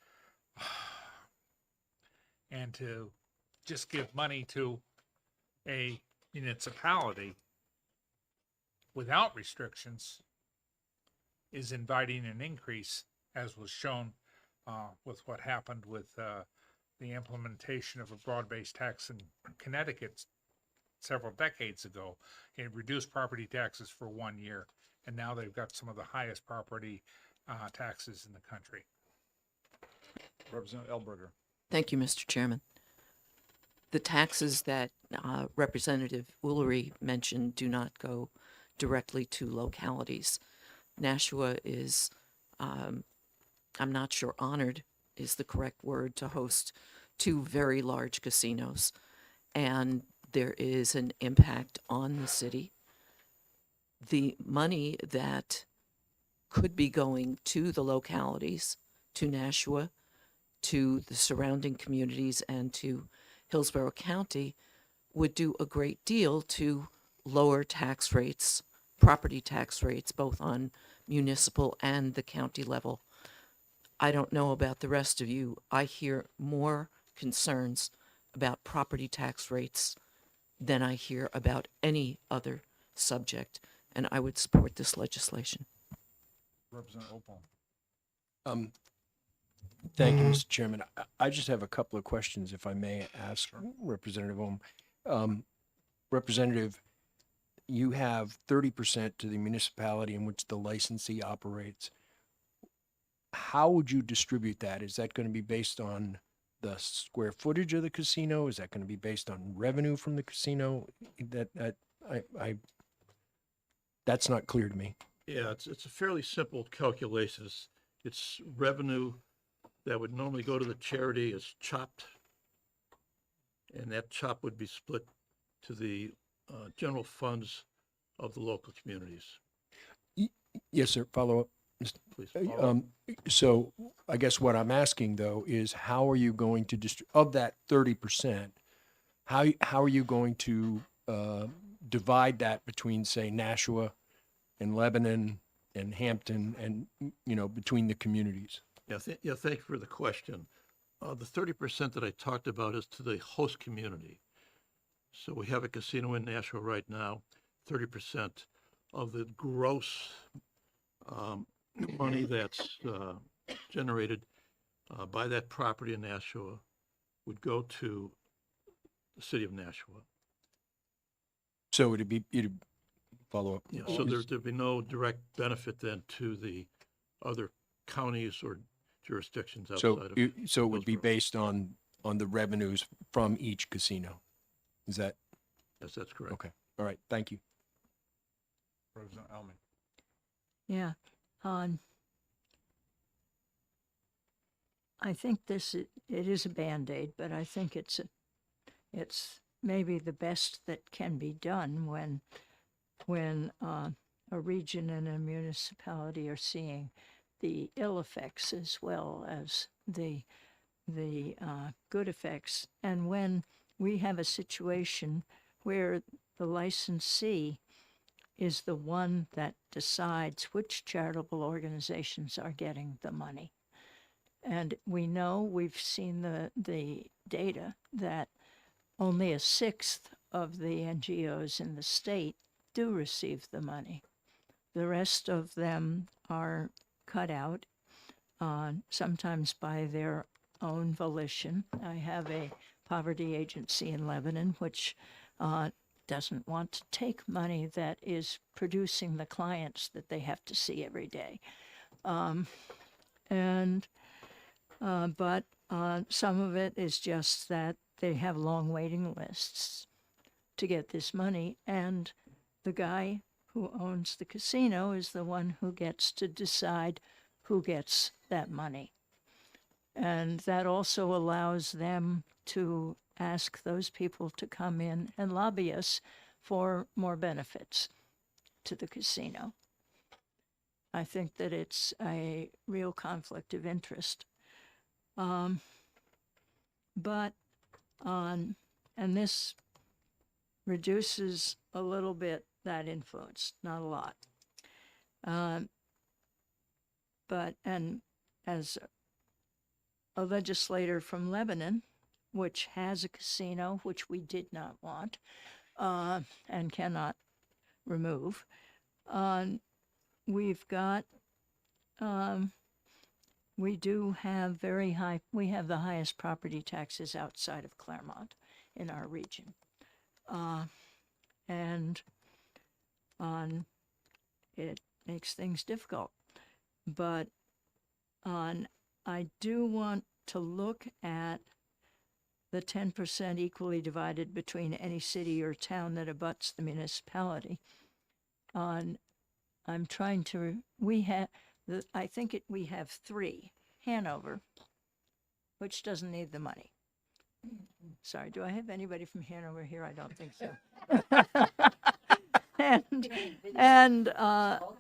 And to just give money to a municipality without restrictions is inviting an increase, as was shown with what happened with the implementation of a broad-based tax in Connecticut several decades ago. It reduced property taxes for 1 year, and now they've got some of the highest property taxes in the country. Representative Elberger. Thank you, Mr. Chairman. The taxes that Representative Woolery mentioned do not go directly to localities. Nashua is, I'm not sure honored is the correct word, to host 2 very large casinos. And there is an impact on the city. The money that could be going to the localities, to Nashua, to the surrounding communities, and to Hillsborough County would do a great deal to lower tax rates, property tax rates, both on municipal and the county level. I don't know about the rest of you. I hear more concerns about property tax rates than I hear about any other subject, and I would support this legislation. Representative Opal. Thank you, Mr. Chairman. I just have a couple of questions, if I may ask Representative Ohm. Representative, you have 30% to the municipality in which the licensee operates. How would you distribute that? Is that going to be based on the square footage of the casino? Is that going to be based on revenue from the casino? That's not clear to me. Yeah, it's a fairly simple calculation. It's revenue that would normally go to the charity is chopped, and that chop would be split to the general funds of the local communities. Yes, sir. Follow up. Please follow up. So I guess what I'm asking, though, is how are you going to of that 30%, how are you going to divide that between, say, Nashua and Lebanon and Hampton and, between the communities? Yeah, thank you for the question. The 30% that I talked about is to the host community. So we have a casino in Nashua right now. 30% of the gross money that's generated by that property in Nashua would go to the city of Nashua. So it'd follow up. Yeah, so there'd be no direct benefit then to the other counties or jurisdictions outside So, of. so it would be Hillsborough. based on the revenues from each casino? Is that, Yes, that's correct. okay, all right, thank you. Representative Elman. Yeah. I think it is a Band-Aid, but I think it's maybe the best that can be done when a region and a municipality are seeing the ill effects as well as the good effects. And when we have a situation where the licensee is the one that decides which charitable organizations are getting the money. And we know, we've seen the data that only a sixth of the NGOs in the state do receive the money. The rest of them are cut out, sometimes by their own volition. I have a poverty agency in Lebanon, which doesn't want to take money that is producing the clients that they have to see every day. But some of it is just that they have long waiting lists to get this money, and the guy who owns the casino is the one who gets to decide who gets that money. And that also allows them to ask those people to come in and lobby us for more benefits to the casino. I think that it's a real conflict of interest. And this reduces a little bit that influence, not a lot. And as a legislator from Lebanon, which has a casino, which we did not want, and cannot remove, we've got, we do have we have the highest property taxes outside of Claremont in our region. And it makes things difficult. But I do want to look at the 10% equally divided between any city or town that abuts the municipality. I'm trying to, we have three. Hanover, which doesn't need the money. Sorry, do I have anybody from Hanover here? I don't think so. and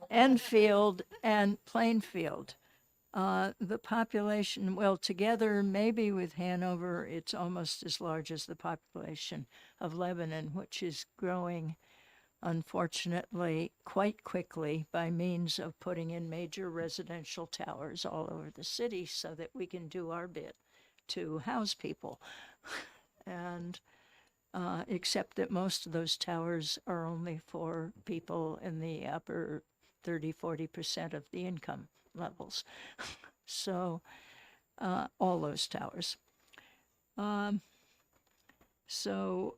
Enfield and Plainfield. The population, well, together, maybe with Hanover, it's almost as large as the population of Lebanon, which is growing, unfortunately, quite quickly by means of putting in major residential towers all over the city so that we can do our bit to house people. And except that most of those towers are only for people in the upper 30-40% of the income levels. So all those towers. So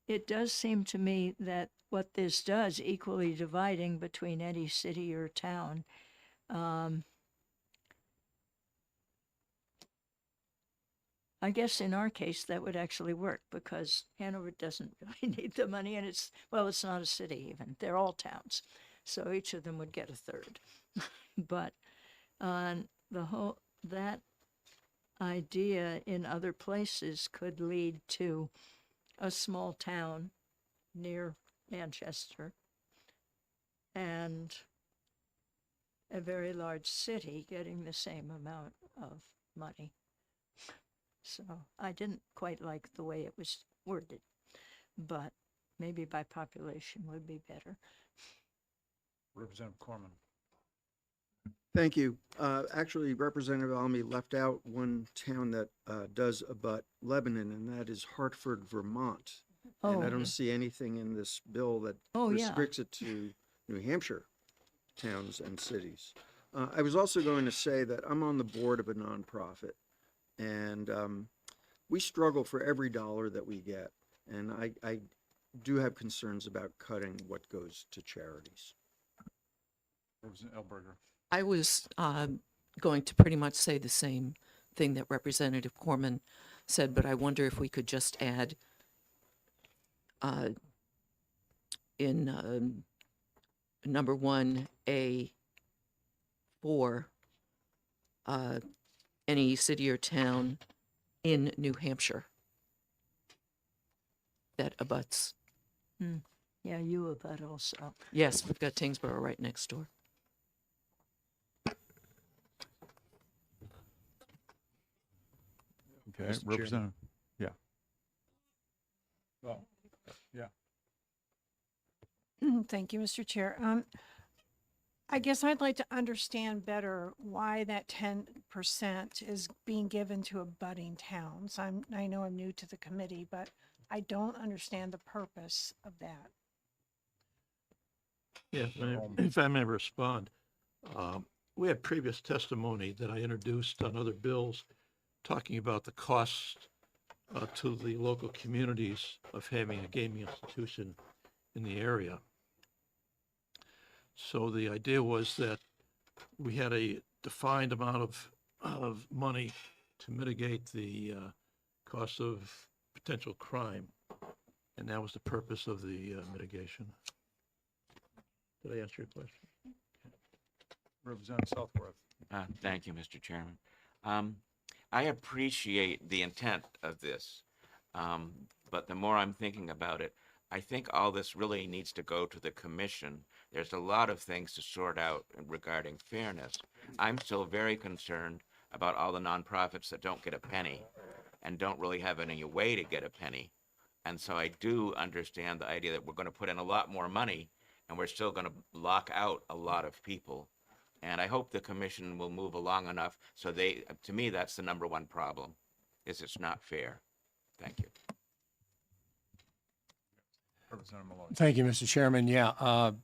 it does seem to me that what this does, equally dividing between any city or town, I guess in our case that would actually work because Hanover doesn't really need the money, and it's not a city even. They're all towns. So each of them would get a third. But that idea in other places could lead to a small town near Manchester and a very large city getting the same amount of money. So I didn't quite like the way it was worded, but maybe by population would be better. Representative Corman. Thank you. Actually, Representative Almy left out one town that does abut Lebanon, and that is Hartford, Vermont. And I don't see anything in this bill that restricts it to New Hampshire towns and cities. I was also going to say that I'm on the board of a nonprofit, and we struggle for every dollar that we get. And I do have concerns about cutting what goes to charities. Representative Elberger. I was going to pretty much say the same thing that Representative Corman said, but I wonder if we could just add in number 1A4, any city or town in New Hampshire that abuts. Yeah, you abut also. Yes, we've got Tingsboro right next door. Okay, Mr. Chairman. Representative, yeah. Well, yeah. Thank you, Mr. Chair. I guess I'd like to understand better why that 10% is being given to abutting towns. I know I'm new to the committee, but I don't understand the purpose of that. Yeah, if I may respond. We had previous testimony that I introduced on other bills talking about the cost to the local communities of having a gaming institution in the area. So the idea was that we had a defined amount of money to mitigate the cost of potential crime. And that was the purpose of the mitigation. Did I answer your question? Representative Southworth. Thank you, Mr. Chairman. I appreciate the intent of this, but the more I'm thinking about it, I think all this really needs to go to the commission. There's a lot of things to sort out regarding fairness. I'm still very concerned about all the nonprofits that don't get a penny and don't really have any way to get a penny. And so I do understand the idea that we're going to put in a lot more money and we're still going to lock out a lot of people. And I hope the commission will move along enough so to me, that's the number one problem, is it's not fair. Thank you. Representative Maloney. Thank you, Mr. Chairman. Yeah, I'm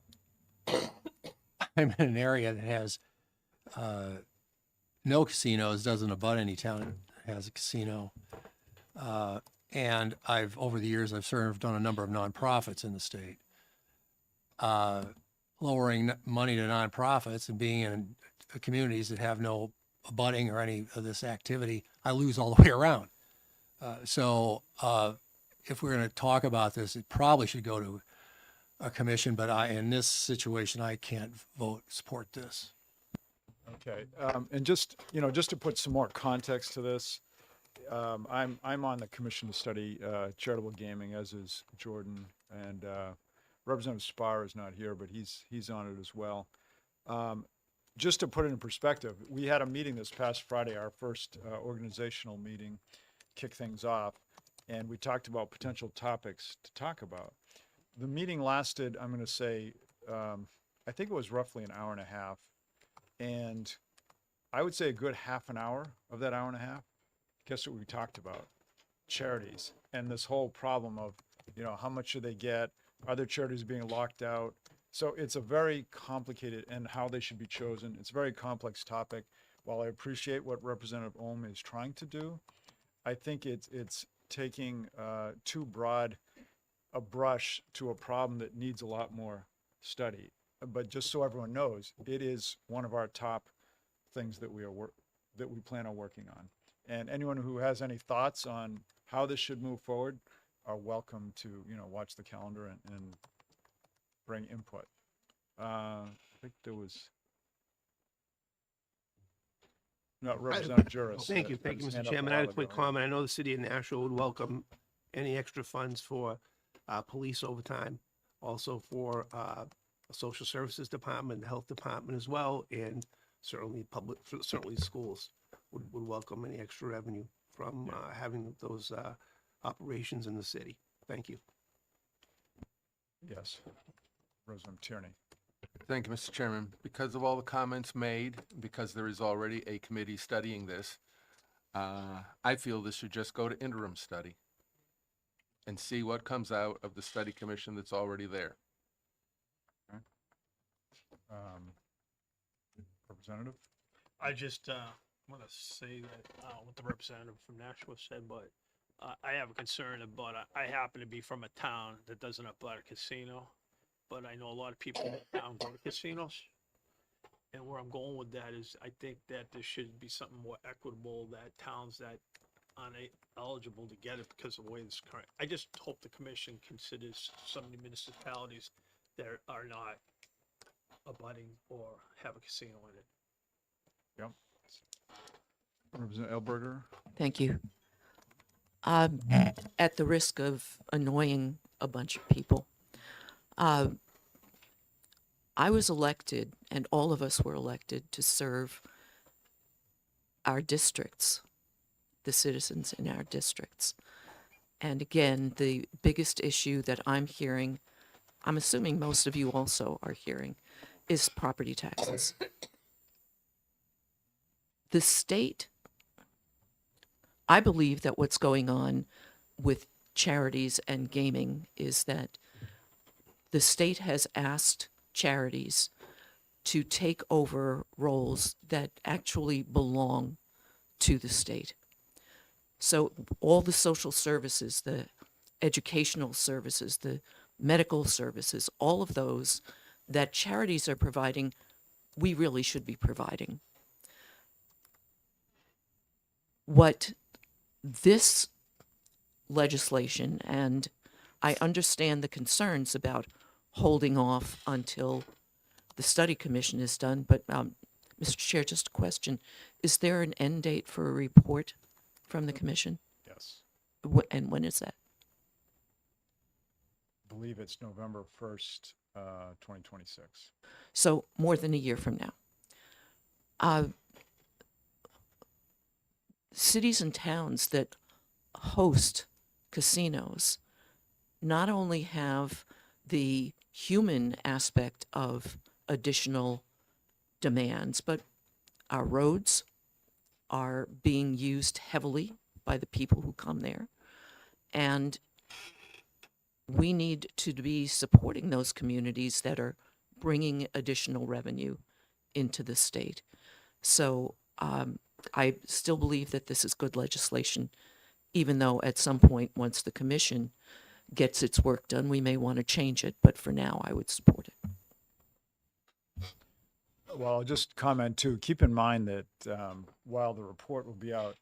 in an area that has no casinos, doesn't abut any town that has a casino. And over the years, I've served on a number of nonprofits in the state. Lowering money to nonprofits and being in communities that have no abutting or any of this activity, I lose all the way around. So if we're going to talk about this, it probably should go to a commission, but in this situation, I can't support this. Okay, and just to put some more context to this, I'm on the commission to study charitable gaming, as is Jordan, and Representative Spar is not here, but he's on it as well. Just to put it in perspective, we had a meeting this past Friday, our first organizational meeting, kick things off, and we talked about potential topics to talk about. The meeting lasted, I'm going to say, I think it was roughly an hour and a half, and I would say a good half an hour of that hour and a half, guess what we talked about? Charities, and this whole problem of, how much should they get? Are there charities being locked out? So it's a very complicated, and how they should be chosen. It's a very complex topic. While I appreciate what Representative Ohm is trying to do, I think it's taking too broad a brush to a problem that needs a lot more study. But just so everyone knows, it is one of our top things that we plan on working on. And anyone who has any thoughts on how this should move forward are welcome to, watch the calendar and bring input. I think there was. No, Representative Juris. Thank you, Mr. Chairman. I had a quick comment. I know the city of Nashua would welcome any extra funds for police overtime, also for the social services department, the health department as well, and certainly schools would welcome any extra revenue from having those operations in the city. Thank you. Yes. Representative Tierney. Thank you, Mr. Chairman. Because of all the comments made, because there is already a committee studying this, I feel this should just go to interim study and see what comes out of the study commission that's already there. Representative? I just want to say that what the representative from Nashua said, but I have a concern about, I happen to be from a town that doesn't abut a casino, but I know a lot of people in town go to casinos. And where I'm going with that is I think that there should be something more equitable that towns that aren't eligible to get it because of the way this current, I just hope the commission considers some of the municipalities that are not abutting or have a casino in it. Yep. Representative Elberger? Thank you. At the risk of annoying a bunch of people, I was elected, and all of us were elected to serve our districts, the citizens in our districts. And again, the biggest issue that I'm hearing, I'm assuming most of you also are hearing, is property taxes. The state, I believe that what's going on with charities and gaming is that the state has asked charities to take over roles that actually belong to the state. So all the social services, the educational services, the medical services, all of those that charities are providing, we really should be providing. What this legislation, and I understand the concerns about holding off until the study commission is done, but Mr. Chair, just a question. Is there an end date for a report from the commission? Yes. And when is that? I believe it's November 1st, 2026. So more than a year from now. Cities and towns that host casinos not only have the human aspect of additional demands, but our roads are being used heavily by the people who come there. And we need to be supporting those communities that are bringing additional revenue into the state. So I still believe that this is good legislation, even though at some point, once the commission gets its work done, we may want to change it. But for now, I would support it. Well, I'll just comment too. Keep in mind that while the report will be out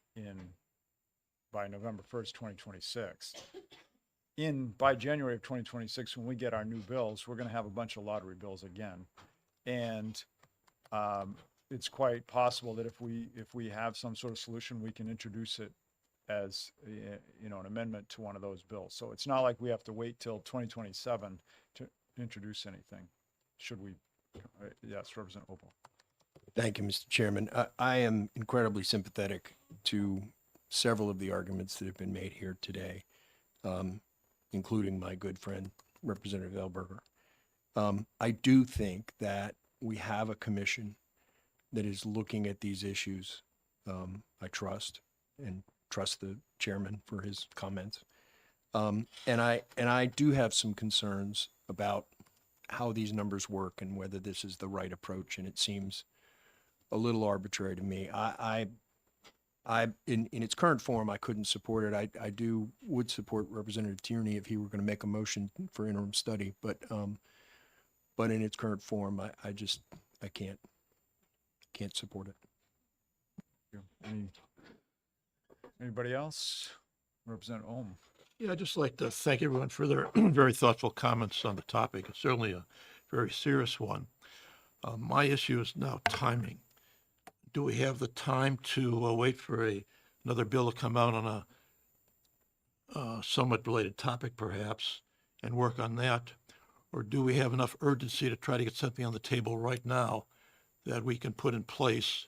by November 1st, 2026, by January of 2026, when we get our new bills, we're going to have a bunch of lottery bills again. And it's quite possible that if we have some sort of solution, we can introduce it as an amendment to one of those bills. So it's not like we have to wait till 2027 to introduce anything. Should we? Yes, Representative Opal. Thank you, Mr. Chairman. I am incredibly sympathetic to several of the arguments that have been made here today, including my good friend, Representative Elberger. I do think that we have a commission that is looking at these issues. I trust the chairman for his comments. And I do have some concerns about how these numbers work and whether this is the right approach. And it seems a little arbitrary to me. In its current form, I couldn't support it. I would support Representative Tierney if he were going to make a motion for interim study, but in its current form, I can't support it. Anybody else? Representative Ohm. Yeah, I'd just like to thank everyone for their very thoughtful comments on the topic. It's certainly a very serious one. My issue is now timing. Do we have the time to wait for another bill to come out on a somewhat related topic, perhaps, and work on that? Or do we have enough urgency to try to get something on the table right now that we can put in place,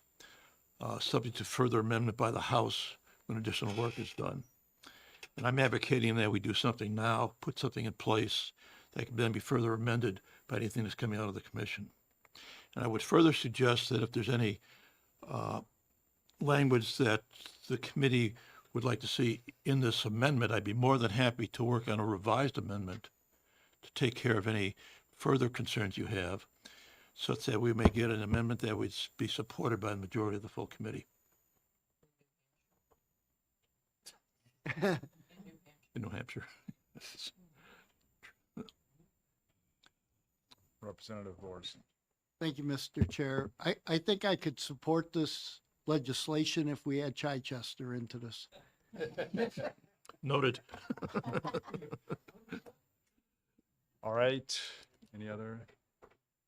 subject to further amendment by the House when additional work is done? And I'm advocating that we do something now, put something in place that can then be further amended by anything that's coming out of the commission. And I would further suggest that if there's any language that the committee would like to see in this amendment, I'd be more than happy to work on a revised amendment to take care of any further concerns you have, such that we may get an amendment that would be supported by the majority of the full committee. In New Hampshire. Representative Borson. Thank you, Mr. Chair. I think I could support this legislation if we add Chichester into this. Noted. All right. Any other?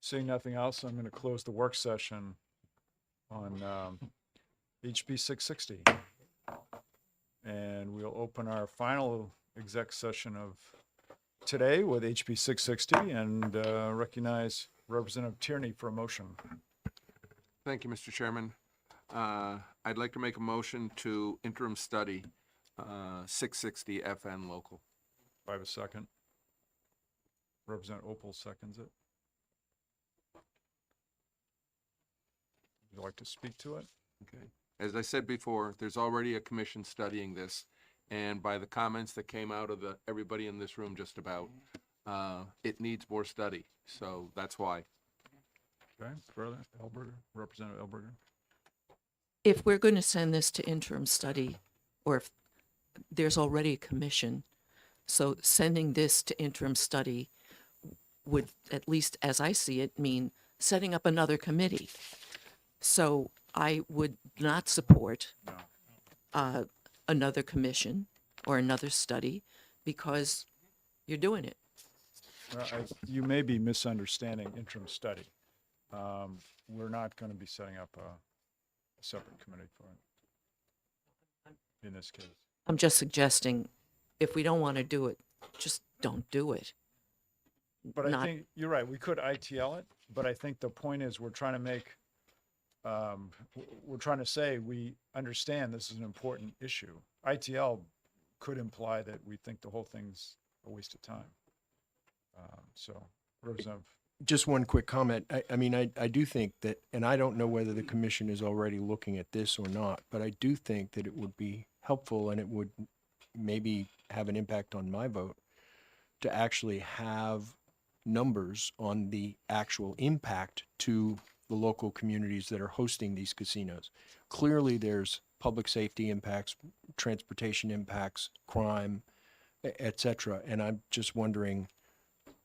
Seeing nothing else, I'm going to close the work session on HB 660. And we'll open our final exec session of today with HB 660 and recognize Representative Tierney for a motion. Thank you, Mr. Chairman. I'd like to make a motion to interim study 660 FN local. Do I have a second? Representative Opal seconds it. Would you like to speak to it? Okay. As I said before, there's already a commission studying this, and by the comments that came out of everybody in this room just about, it needs more study. So that's why. Okay, further, Elberger, Representative Elberger. If we're going to send this to interim study, or if there's already a commission, so sending this to interim study would, at least as I see it, mean setting up another committee. So I would not support another commission or another study because you're doing it. Well, you may be misunderstanding interim study. We're not going to be setting up a separate committee for it in this case. I'm just suggesting if we don't want to do it, just don't do it. But I think you're right. We could ITL it, but I think the point is we're trying to make, we're trying to say we understand this is an important issue. ITL could imply that we think the whole thing's a waste of time. So, Representative. Just one quick comment. I mean, I do think that, and I don't know whether the commission is already looking at this or not, but I do think that it would be helpful and it would maybe have an impact on my vote to actually have numbers on the actual impact to the local communities that are hosting these casinos. Clearly, there's public safety impacts, transportation impacts, crime, et cetera. And I'm just wondering,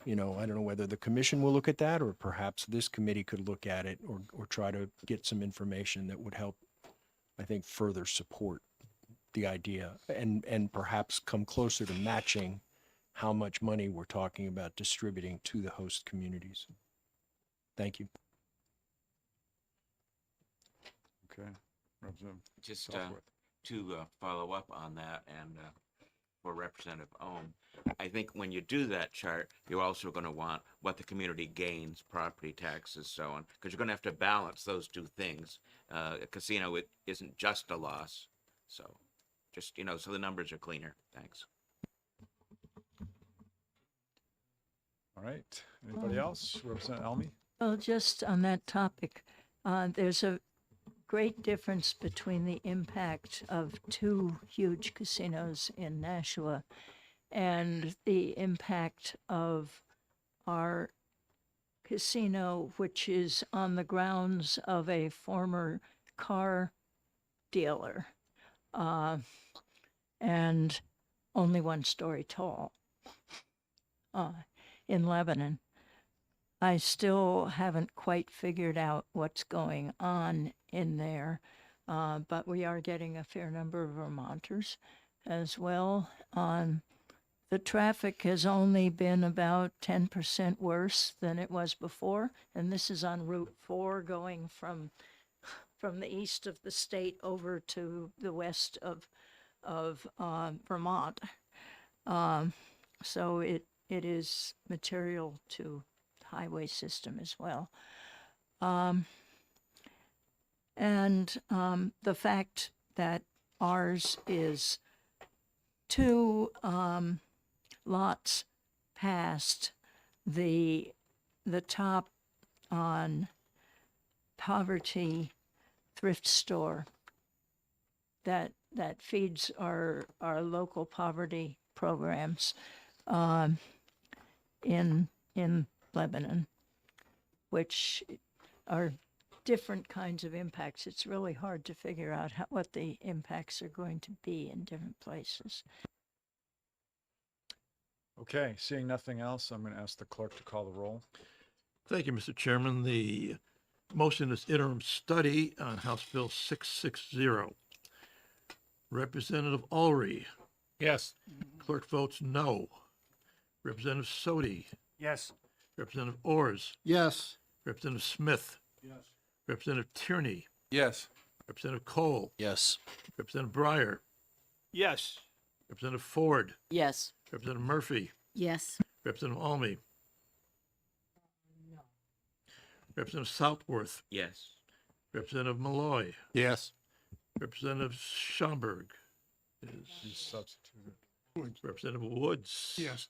you know, I don't know whether the commission will look at that or perhaps this committee could look at it or try to get some information that would help, I think, further support the idea and perhaps come closer to matching how much money we're talking about distributing to the host communities. Thank you. Okay. Representative Just Southworth. to follow up on that and for Representative Ohm, I think when you do that chart, you're also going to want what the community gains, property taxes, so on, because you're going to have to balance those two things. A casino, it isn't just a loss. So just, you know, so the numbers are cleaner. Thanks. All right. Anybody else? Representative Almy? Well, just on that topic, there's a great difference between the impact of two huge casinos in Nashua and the impact of our casino, which is on the grounds of a former car dealer and only 1 story tall in Lebanon. I still haven't quite figured out what's going on in there, but we are getting a fair number of Vermonters as well. The traffic has only been about 10% worse than it was before, and this is on Route 4 going from the east of the state over to the west of Vermont. So it is material to highway system as well. And the fact that ours is 2 lots past the top on Poverty Thrift Store that feeds our local poverty programs in Lebanon, which are different kinds of impacts. It's really hard to figure out what the impacts are going to be in different places. Okay. Seeing nothing else, I'm going to ask the clerk to call the roll. Thank you, Mr. Chairman. The motion is interim study on House Bill 660. Representative Ulrey. Yes. Clerk votes no. Representative Sodi. Yes. Representative Ors. Yes. Representative Smith. Yes. Representative Tierney. Yes. Representative Cole. Yes. Representative Breyer. Yes. Representative Ford. Yes. Representative Murphy. Yes. Representative Almy. Representative Southworth. Yes. Representative Malloy. Yes. Representative Schomburg is substituted. Representative Woods. Yes.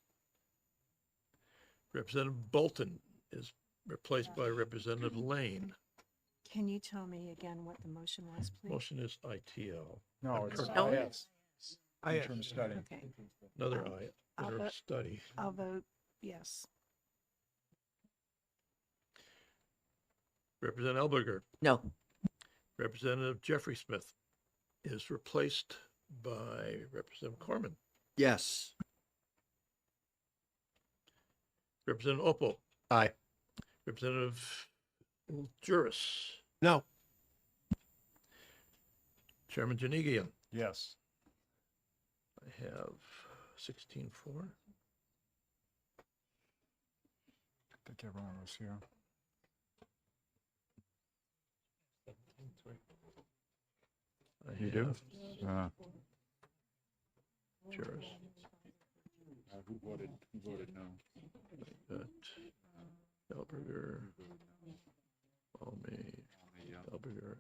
Representative Bolton is replaced by Representative Lane. Can you tell me again what the motion was, please? Motion is ITL. No, it's No. IS. IS. Interim study. Okay, Another I'll interim vote- study. I'll vote yes. Representative Elberger. No. Representative Jeffrey Smith is replaced by Representative Corman. Yes. Representative Opel. Aye. Representative Juris. No. Chairman Janigian. Yes. I have 16-4. I think everyone was here. I You do? have Juris. Who voted no? Got Elberger. Almy. Elberger.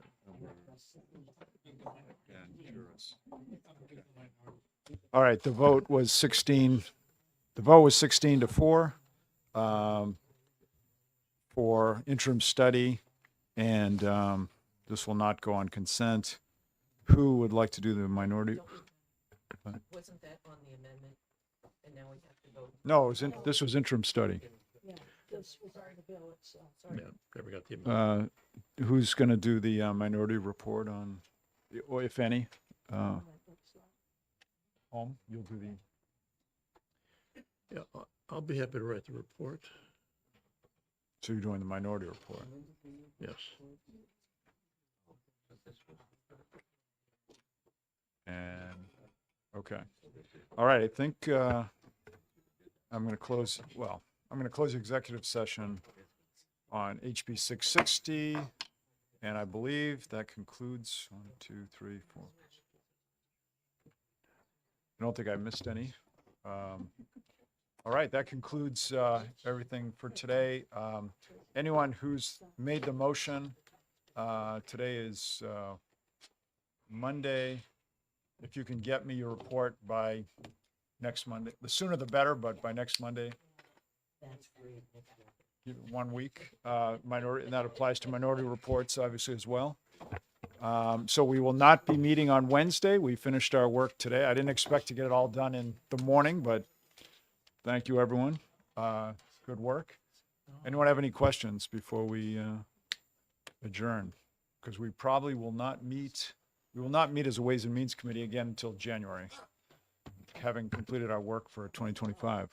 All right, the vote was 16 to 4 for interim study, and this will not go on consent. Who would like to do the minority? Wasn't that on the amendment? And now we have to vote. No, this was interim study. Yeah, this was on the bill itself. Yeah, never got the amendment. Who's going to do the minority report on, or if any? Home, you'll do the. Yeah, I'll be happy to write the report. So you're doing the minority report. Yes. And, okay. All right, I think I'm going to close the executive session on HB 660. And I believe that concludes 1, 2, 3, 4. I don't think I missed any. All right, that concludes everything for today. Anyone who's made the motion, today is Monday. If you can get me your report by next Monday, the sooner the better, but by next Monday. Give it 1 week, minority, and that applies to minority reports obviously as well. So we will not be meeting on Wednesday. We finished our work today. I didn't expect to get it all done in the morning, but thank you, everyone. Good work. Anyone have any questions before we adjourn? Because we probably will not meet, as a Ways and Means Committee again until January, having completed our work for 2025.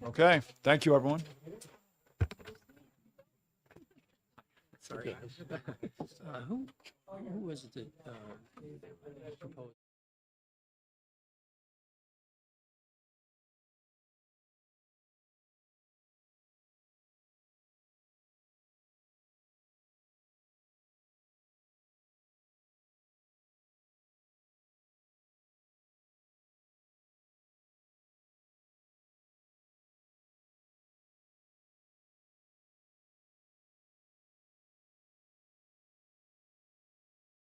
Okay, thank you, everyone. Sorry. Who was it that proposed?